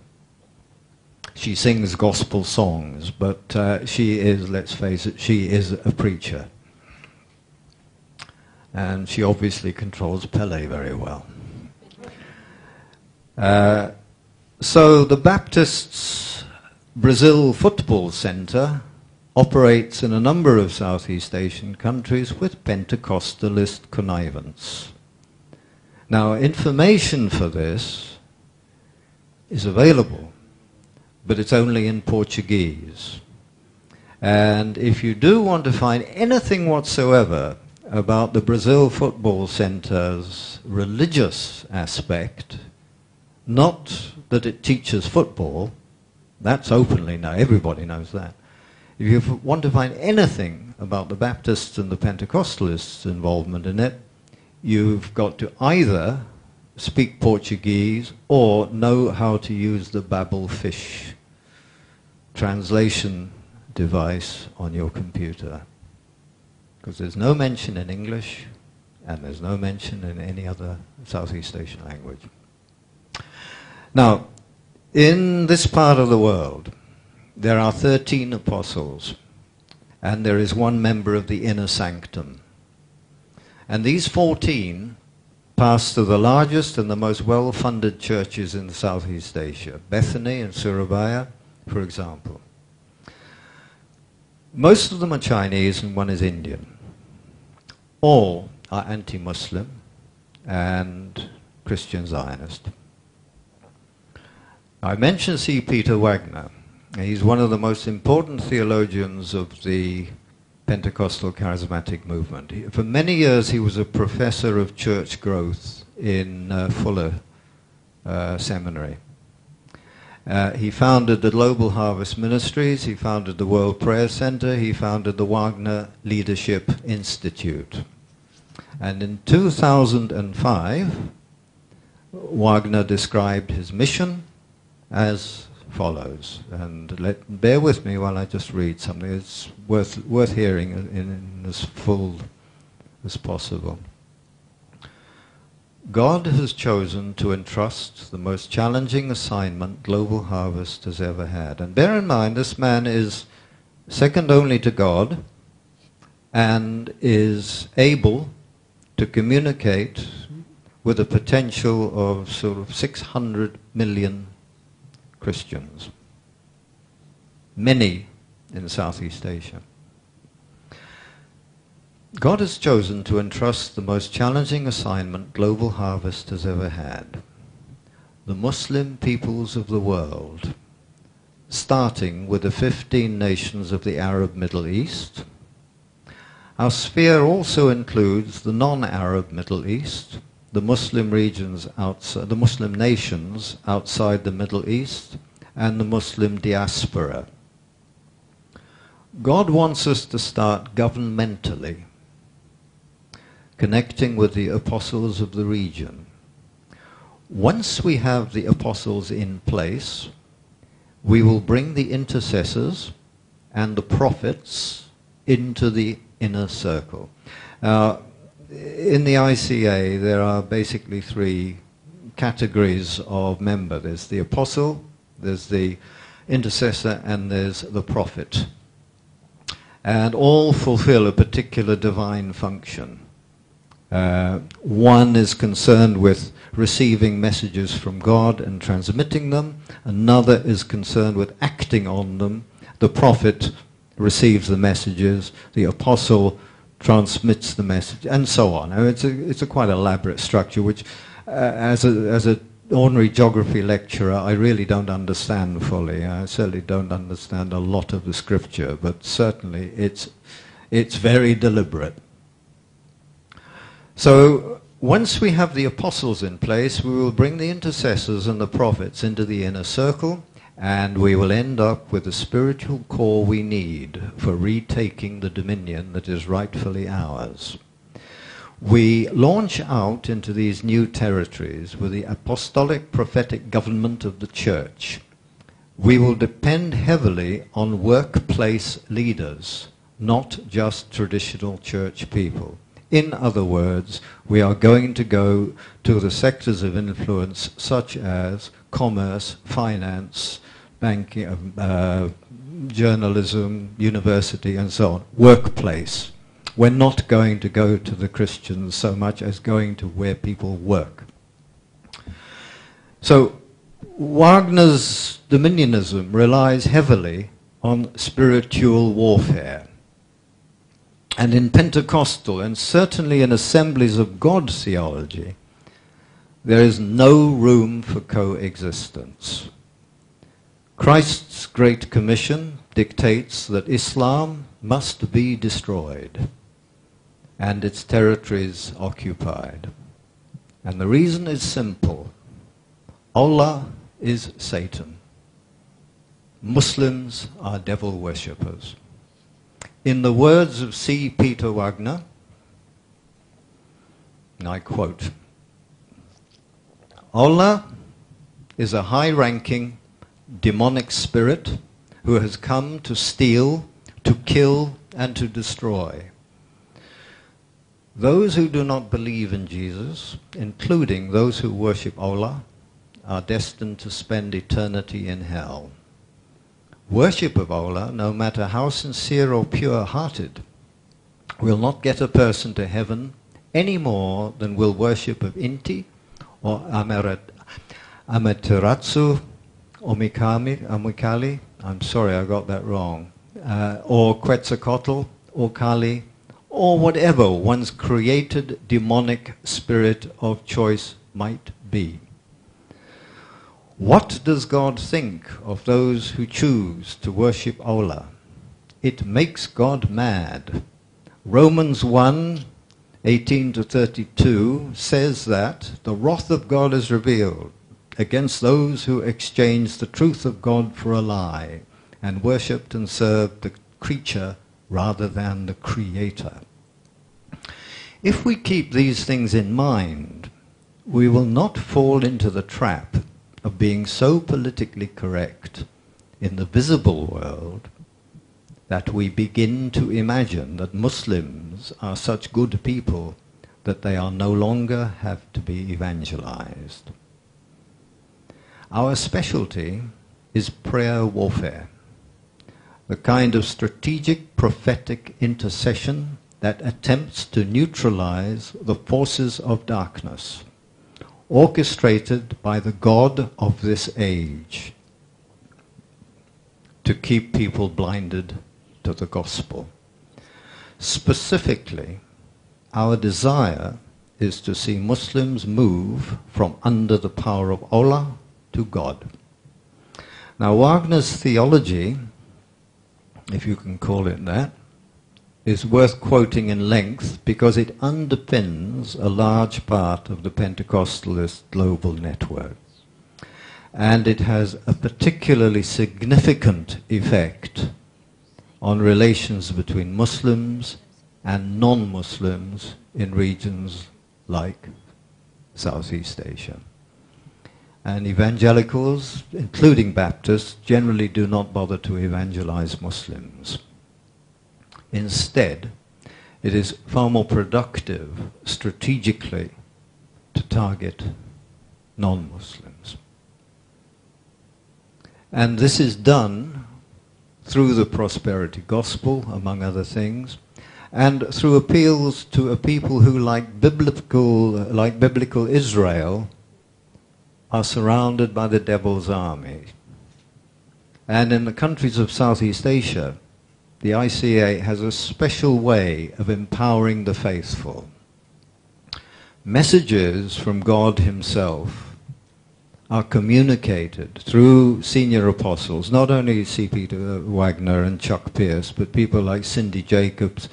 Speaker 1: She sings gospel songs, but she is, let's face it, she is a preacher. And she obviously controls Pelé very well. So the Baptists Brazil Football Center operates in a number of Southeast Asian countries with Pentecostalist connivance. Now, information for this is available, but it's only in Portuguese. And if you do want to find anything whatsoever about the Brazil Football Center's religious aspect, not that it teaches football, that's openly known, everybody knows that. If you want to find anything about the Baptists and the Pentecostalists' involvement in it, you've got to either speak Portuguese or know how to use the Babelfish translation device on your computer. Because there's no mention in English and there's no mention in any other Southeast Asian language. Now, in this part of the world, there are 13 apostles, and there is one member of the inner sanctum. And these 14 pastor the largest and the most well-funded churches in Southeast Asia, Bethany and Surabaya, for example. Most of them are Chinese and one is Indian. All are anti-Muslim and Christian Zionist. I mentioned C. Peter Wagner. He's one of the most important theologians of the Pentecostal charismatic movement. For many years he was a professor of church growth in Fuller Seminary. He founded the Global Harvest Ministries, he founded the World Prayer Center, he founded the Wagner Leadership Institute. And in 2005, Wagner described his mission as follows, and bear with me while I just read something. It's worth hearing in as full as possible. God has chosen to entrust the most challenging assignment Global Harvest has ever had. And bear in mind, this man is second only to God and is able to communicate with a potential of sort of 600 million Christians, many in Southeast Asia. God has chosen to entrust the most challenging assignment Global Harvest has ever had. The Muslim peoples of the world, starting with the 15 nations of the Arab Middle East. Our sphere also includes the non-Arab Middle East, the Muslim regions outside, the Muslim nations outside the Middle East, and the Muslim diaspora. God wants us to start governmentally, connecting with the apostles of the region. Once we have the apostles in place, we will bring the intercessors and the prophets into the inner circle. In the ICA, there are basically three categories of member. There's the apostle, there's the intercessor, and there's the prophet. And all fulfill a particular divine function. One is concerned with receiving messages from God and transmitting them. Another is concerned with acting on them. The prophet receives the messages, the apostle transmits the message, and so on. Now, it's a quite elaborate structure, which, as an ordinary geography lecturer, I really don't understand fully. I certainly don't understand a lot of the scripture, but certainly it's very deliberate. So once we have the apostles in place, we will bring the intercessors and the prophets into the inner circle, and we will end up with the spiritual core we need for retaking the dominion that is rightfully ours. We launch out into these new territories with the apostolic prophetic government of the church. We will depend heavily on workplace leaders, not just traditional church people. In other words, we are going to go to the sectors of influence such as commerce, finance, banking, journalism, university, and so on. Workplace. We're not going to go to the Christians so much as going to where people work. So Wagner's dominionism relies heavily on spiritual warfare. And in Pentecostal, and certainly in Assemblies of God theology, there is no room for coexistence. Christ's Great Commission dictates that Islam must be destroyed and its territories occupied. And the reason is simple. Allah is Satan. Muslims are devil worshippers. In the words of C. Peter Wagner, and I quote, Allah is a high-ranking demonic spirit who has come to steal, to kill, and to destroy. Those who do not believe in Jesus, including those who worship Allah, are destined to spend eternity in hell. Worship of Allah, no matter how sincere or pure-hearted, will not get a person to heaven any more than will worship of Inti or Amaterasu or Mikali, I'm sorry I got that wrong, or Quetzalcoatl or Kali, or whatever one's created demonic spirit of choice might be. What does God think of those who choose to worship Allah? It makes God mad. Romans 1:18-32 says that the wrath of God is revealed against those who exchange the truth of God for a lie and worshipped and served the creature rather than the Creator. If we keep these things in mind, we will not fall into the trap of being so politically correct in the visible world that we begin to imagine that Muslims are such good people that they are no longer have to be evangelized. Our specialty is prayer warfare, the kind of strategic prophetic intercession that attempts to neutralize the forces of darkness, orchestrated by the God of this age to keep people blinded to the gospel. Specifically, our desire is to see Muslims move from under the power of Allah to God. Now, Wagner's theology, if you can call it that, is worth quoting in length because it underpins a large part of the Pentecostalist global network. And it has a particularly significant effect on relations between Muslims and non-Muslims in regions like Southeast Asia. And evangelicals, including Baptists, generally do not bother to evangelize Muslims. Instead, it is far more productive strategically to target non-Muslims. And this is done through the prosperity gospel, among other things, and through appeals to a people who, like biblical Israel, are surrounded by the devil's army. And in the countries of Southeast Asia, the ICA has a special way of empowering the faithful. Messages from God himself are communicated through senior apostles, not only C. Peter Wagner and Chuck Pierce, but people like Cindy Jacobs,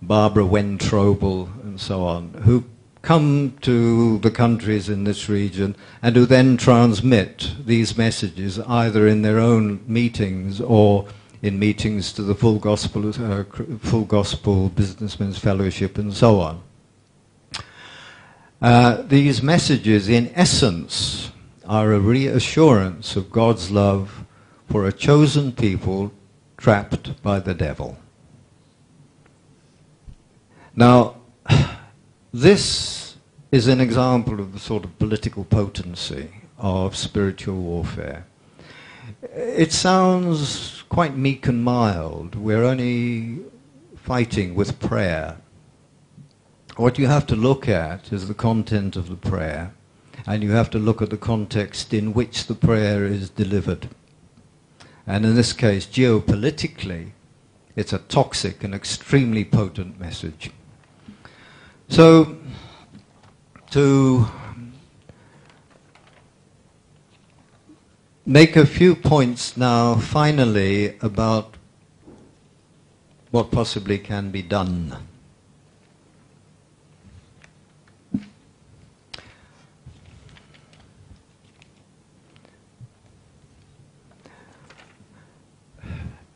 Speaker 1: Barbara Wentrobel, and so on, who come to the countries in this region and who then transmit these messages either in their own meetings or in meetings to the Full Gospel Businessmen's Fellowship and so on. These messages, in essence, are a reassurance of God's love for a chosen people trapped by the devil. Now, this is an example of the sort of political potency of spiritual warfare. It sounds quite meek and mild. We're only fighting with prayer. What you have to look at is the content of the prayer, and you have to look at the context in which the prayer is delivered. And in this case, geopolitically, it's a toxic and extremely potent message. So, to make a few points now, finally, about what possibly can be done.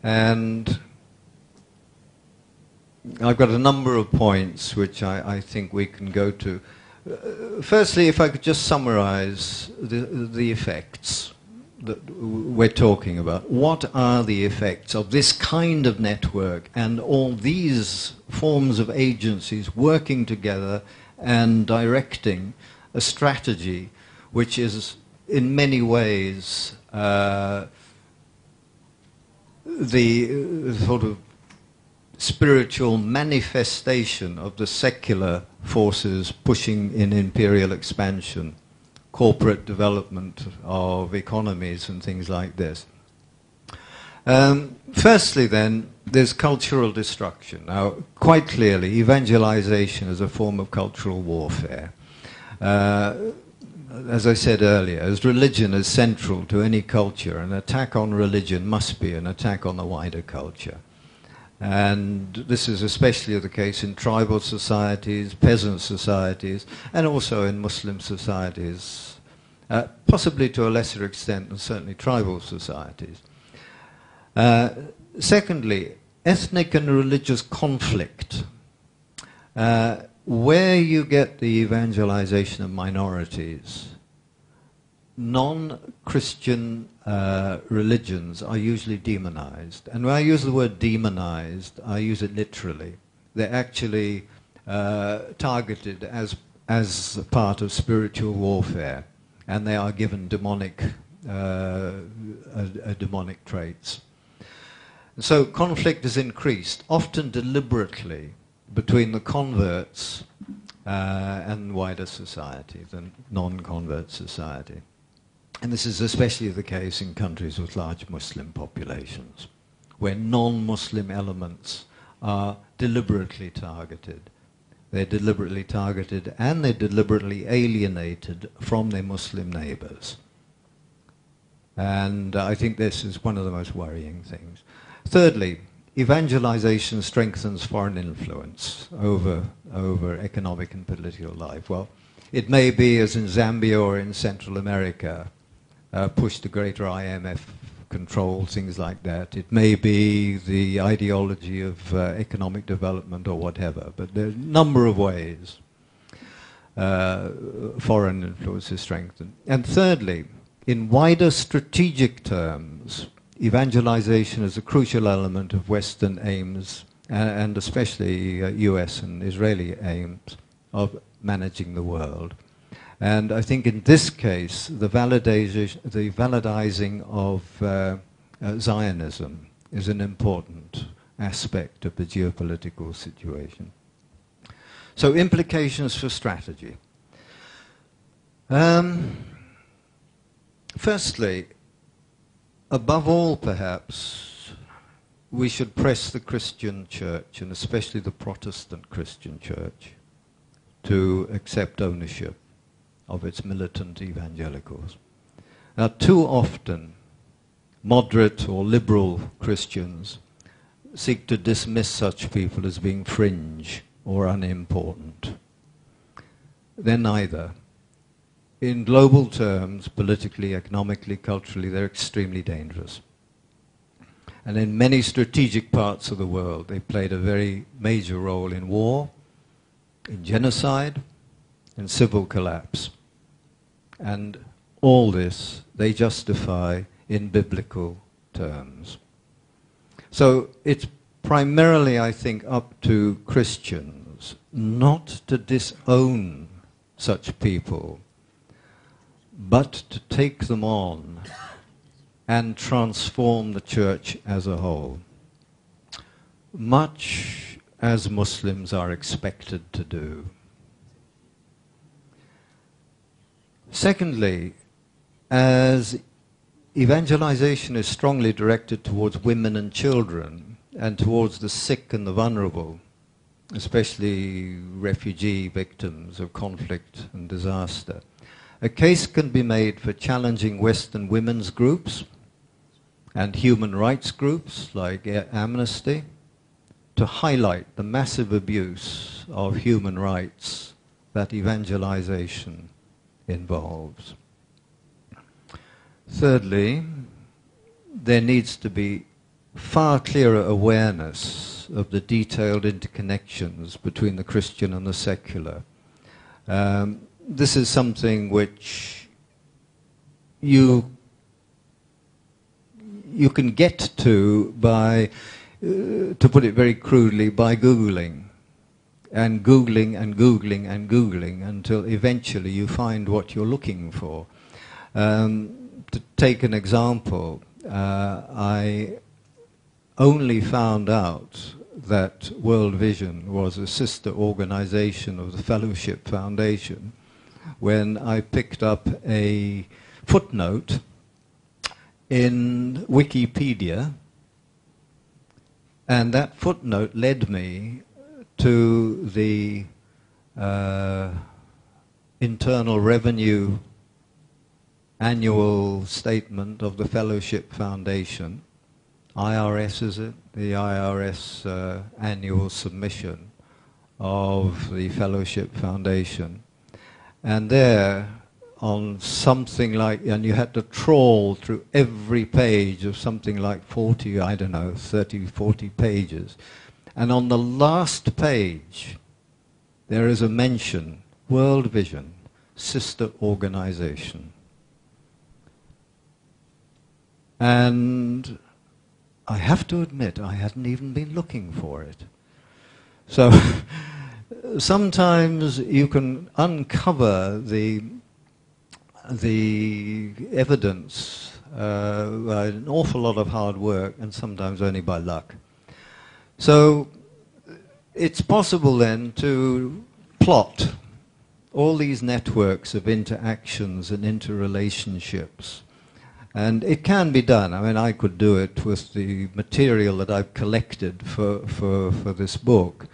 Speaker 1: And I've got a number of points which I think we can go to. Firstly, if I could just summarize the effects that we're talking about. What are the effects of this kind of network and all these forms of agencies working together and directing a strategy which is in many ways the sort of spiritual manifestation of the secular forces pushing in imperial expansion, corporate development of economies and things like this. Firstly then, there's cultural destruction. Now, quite clearly, evangelization is a form of cultural warfare. As I said earlier, as religion is central to any culture, an attack on religion must be an attack on the wider culture. And this is especially the case in tribal societies, peasant societies, and also in Muslim societies, possibly to a lesser extent, and certainly tribal societies. Secondly, ethnic and religious conflict. Where you get the evangelization of minorities, non-Christian religions are usually demonized. And when I use the word demonized, I use it literally. They're actually targeted as part of spiritual warfare, and they are given demonic traits. So conflict is increased, often deliberately, between the converts and wider society, the non-convert society. And this is especially the case in countries with large Muslim populations, where non-Muslim elements are deliberately targeted. They're deliberately targeted and they're deliberately alienated from their Muslim neighbors. And I think this is one of the most worrying things. Thirdly, evangelization strengthens foreign influence over economic and political life. Well, it may be, as in Zambia or in Central America, push to greater IMF control, things like that. It may be the ideology of economic development or whatever, but there are a number of ways foreign influence is strengthened. And thirdly, in wider strategic terms, evangelization is a crucial element of Western aims, and especially US and Israeli aims of managing the world. And I think in this case, the validizing of Zionism is an important aspect of the geopolitical situation. So implications for strategy. Firstly, above all perhaps, we should press the Christian church, and especially the Protestant Christian church, to accept ownership of its militant evangelicals. Now, too often, moderate or liberal Christians seek to dismiss such people as being fringe or unimportant. They're neither. In global terms, politically, economically, culturally, they're extremely dangerous. And in many strategic parts of the world, they played a very major role in war, in genocide, in civil collapse. And all this they justify in biblical terms. So it's primarily, I think, up to Christians not to disown such people, but to take them on and transform the church as a whole, much as Muslims are expected to do. Secondly, as evangelization is strongly directed towards women and children and towards the sick and the vulnerable, especially refugee victims of conflict and disaster, a case can be made for challenging Western women's groups and human rights groups like Amnesty to highlight the massive abuse of human rights that evangelization involves. Thirdly, there needs to be far clearer awareness of the detailed interconnections between the Christian and the secular. This is something which you can get to by, to put it very crudely, by Googling. And Googling and Googling and Googling until eventually you find what you're looking for. To take an example, I only found out that World Vision was a sister organization of the Fellowship Foundation when I picked up a footnote in Wikipedia, and that footnote led me to the Internal Revenue annual statement of the Fellowship Foundation. IRS, is it? The IRS annual submission of the Fellowship Foundation. And there, on something like, and you had to trawl through every page of something like 40, I don't know, 30, 40 pages. And on the last page, there is a mention, World Vision, sister organization. And I have to admit, I hadn't even been looking for it. So sometimes you can uncover the evidence by an awful lot of hard work, and sometimes only by luck. So it's possible then to plot all these networks of interactions and interrelationships. And it can be done. I mean, I could do it with the material that I've collected for this book.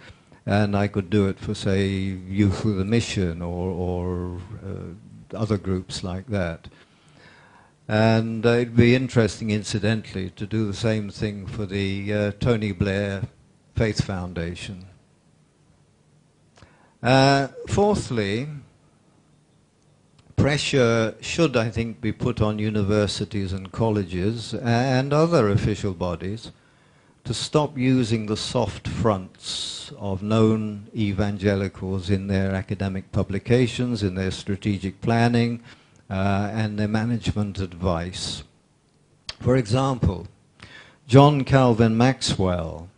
Speaker 1: And I could do it for, say, Youth with a Mission or other groups like that. And it'd be interesting, incidentally, to do the same thing for the Tony Blair Faith Foundation. Fourthly, pressure should, I think, be put on universities and colleges and other official bodies to stop using the soft fronts of known evangelicals in their academic publications, in their strategic planning, and their management advice. For example, John Calvin Maxwell,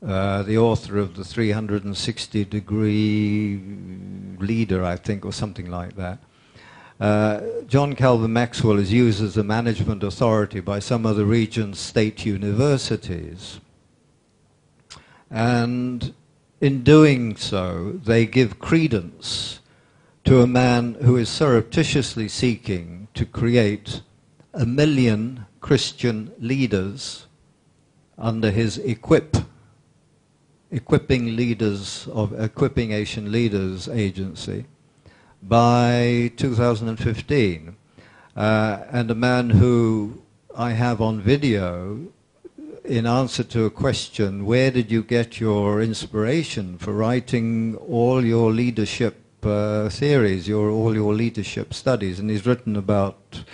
Speaker 1: the author of the 360-degree leader, I think, or something like that. John Calvin Maxwell is used as a management authority by some of the region's state universities. And in doing so, they give credence to a man who is surreptitiously seeking to create 1 million Christian leaders under his Equipping Asian Leaders agency by 2015. And a man who I have on video, in answer to a question, where did you get your inspiration for writing all your leadership theories, all your leadership studies? And he's written about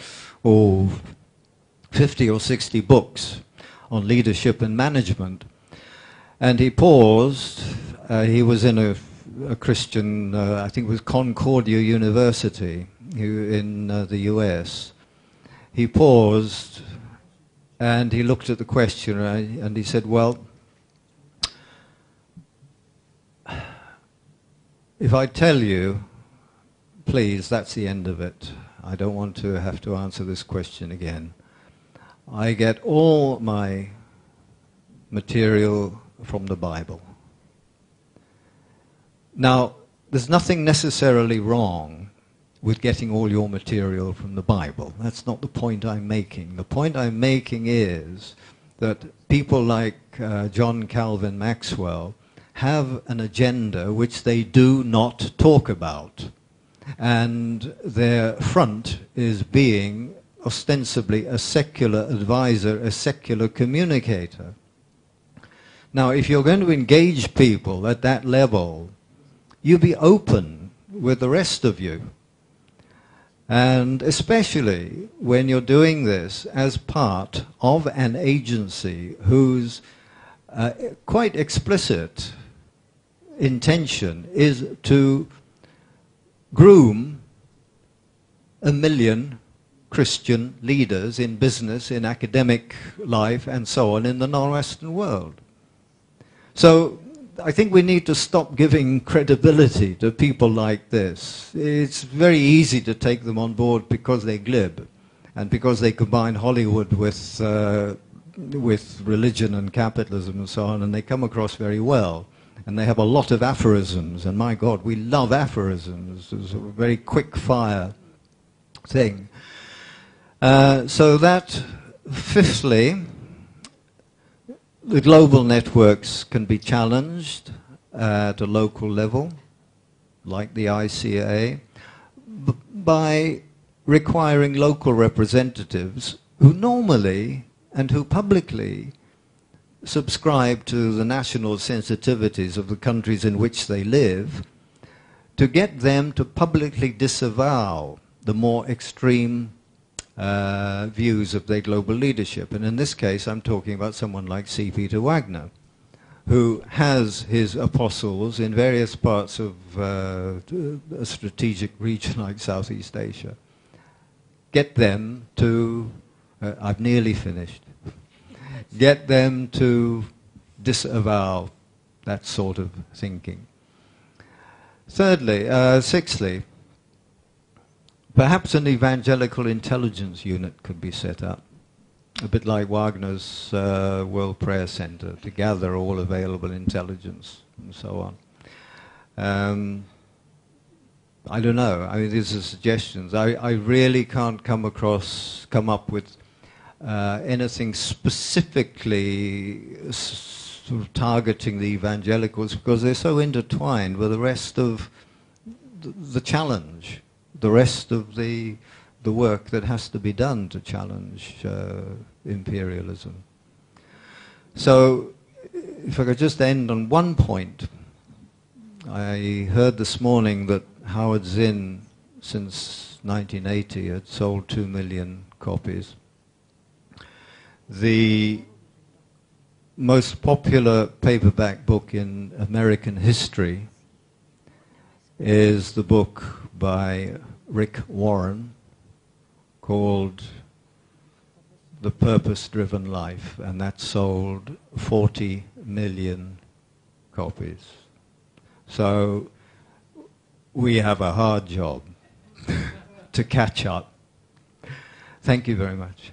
Speaker 1: 50 or 60 books on leadership and management. And he paused. He was in a Christian, I think it was Concordia University in the US. He paused and he looked at the questioner and he said, well, if I tell you, please, that's the end of it. I don't want to have to answer this question again. I get all my material from the Bible. Now, there's nothing necessarily wrong with getting all your material from the Bible. That's not the point I'm making. The point I'm making is that people like John Calvin Maxwell have an agenda which they do not talk about. And their front is being ostensibly a secular advisor, a secular communicator. Now, if you're going to engage people at that level, you be open with the rest of you. And especially when you're doing this as part of an agency whose quite explicit intention is to groom 1 million Christian leaders in business, in academic life, and so on in the non-Western world. So I think we need to stop giving credibility to people like this. It's very easy to take them on board because they're glib and because they combine Hollywood with religion and capitalism and so on, and they come across very well. And they have a lot of aphorisms, and my God, we love aphorisms. It's a very quick-fire thing. So that, fifthly, the global networks can be challenged at a local level, like the ICA, by requiring local representatives who normally and who publicly subscribe to the national sensitivities of the countries in which they live, to get them to publicly disavow the more extreme views of their global leadership. And in this case, I'm talking about someone like C. Peter Wagner, who has his apostles in various parts of a strategic region like Southeast Asia. Get them to, I've nearly finished, get them to disavow that sort of thinking. Sixthly, perhaps an evangelical intelligence unit could be set up, a bit like Wagner's World Prayer Center, to gather all available intelligence and so on. I don't know. I mean, these are suggestions. I really can't come up with anything specifically sort of targeting the evangelicals, because they're so intertwined with the rest of the challenge, the rest of the work that has to be done to challenge imperialism. So, if I could just end on one point. I heard this morning that Howard Zinn, since 1980, had sold 2 million copies. The most popular paperback book in American history is the book by Rick Warren called The Purpose-Driven Life, and that sold 40 million copies. So we have a hard job to catch up. Thank you very much.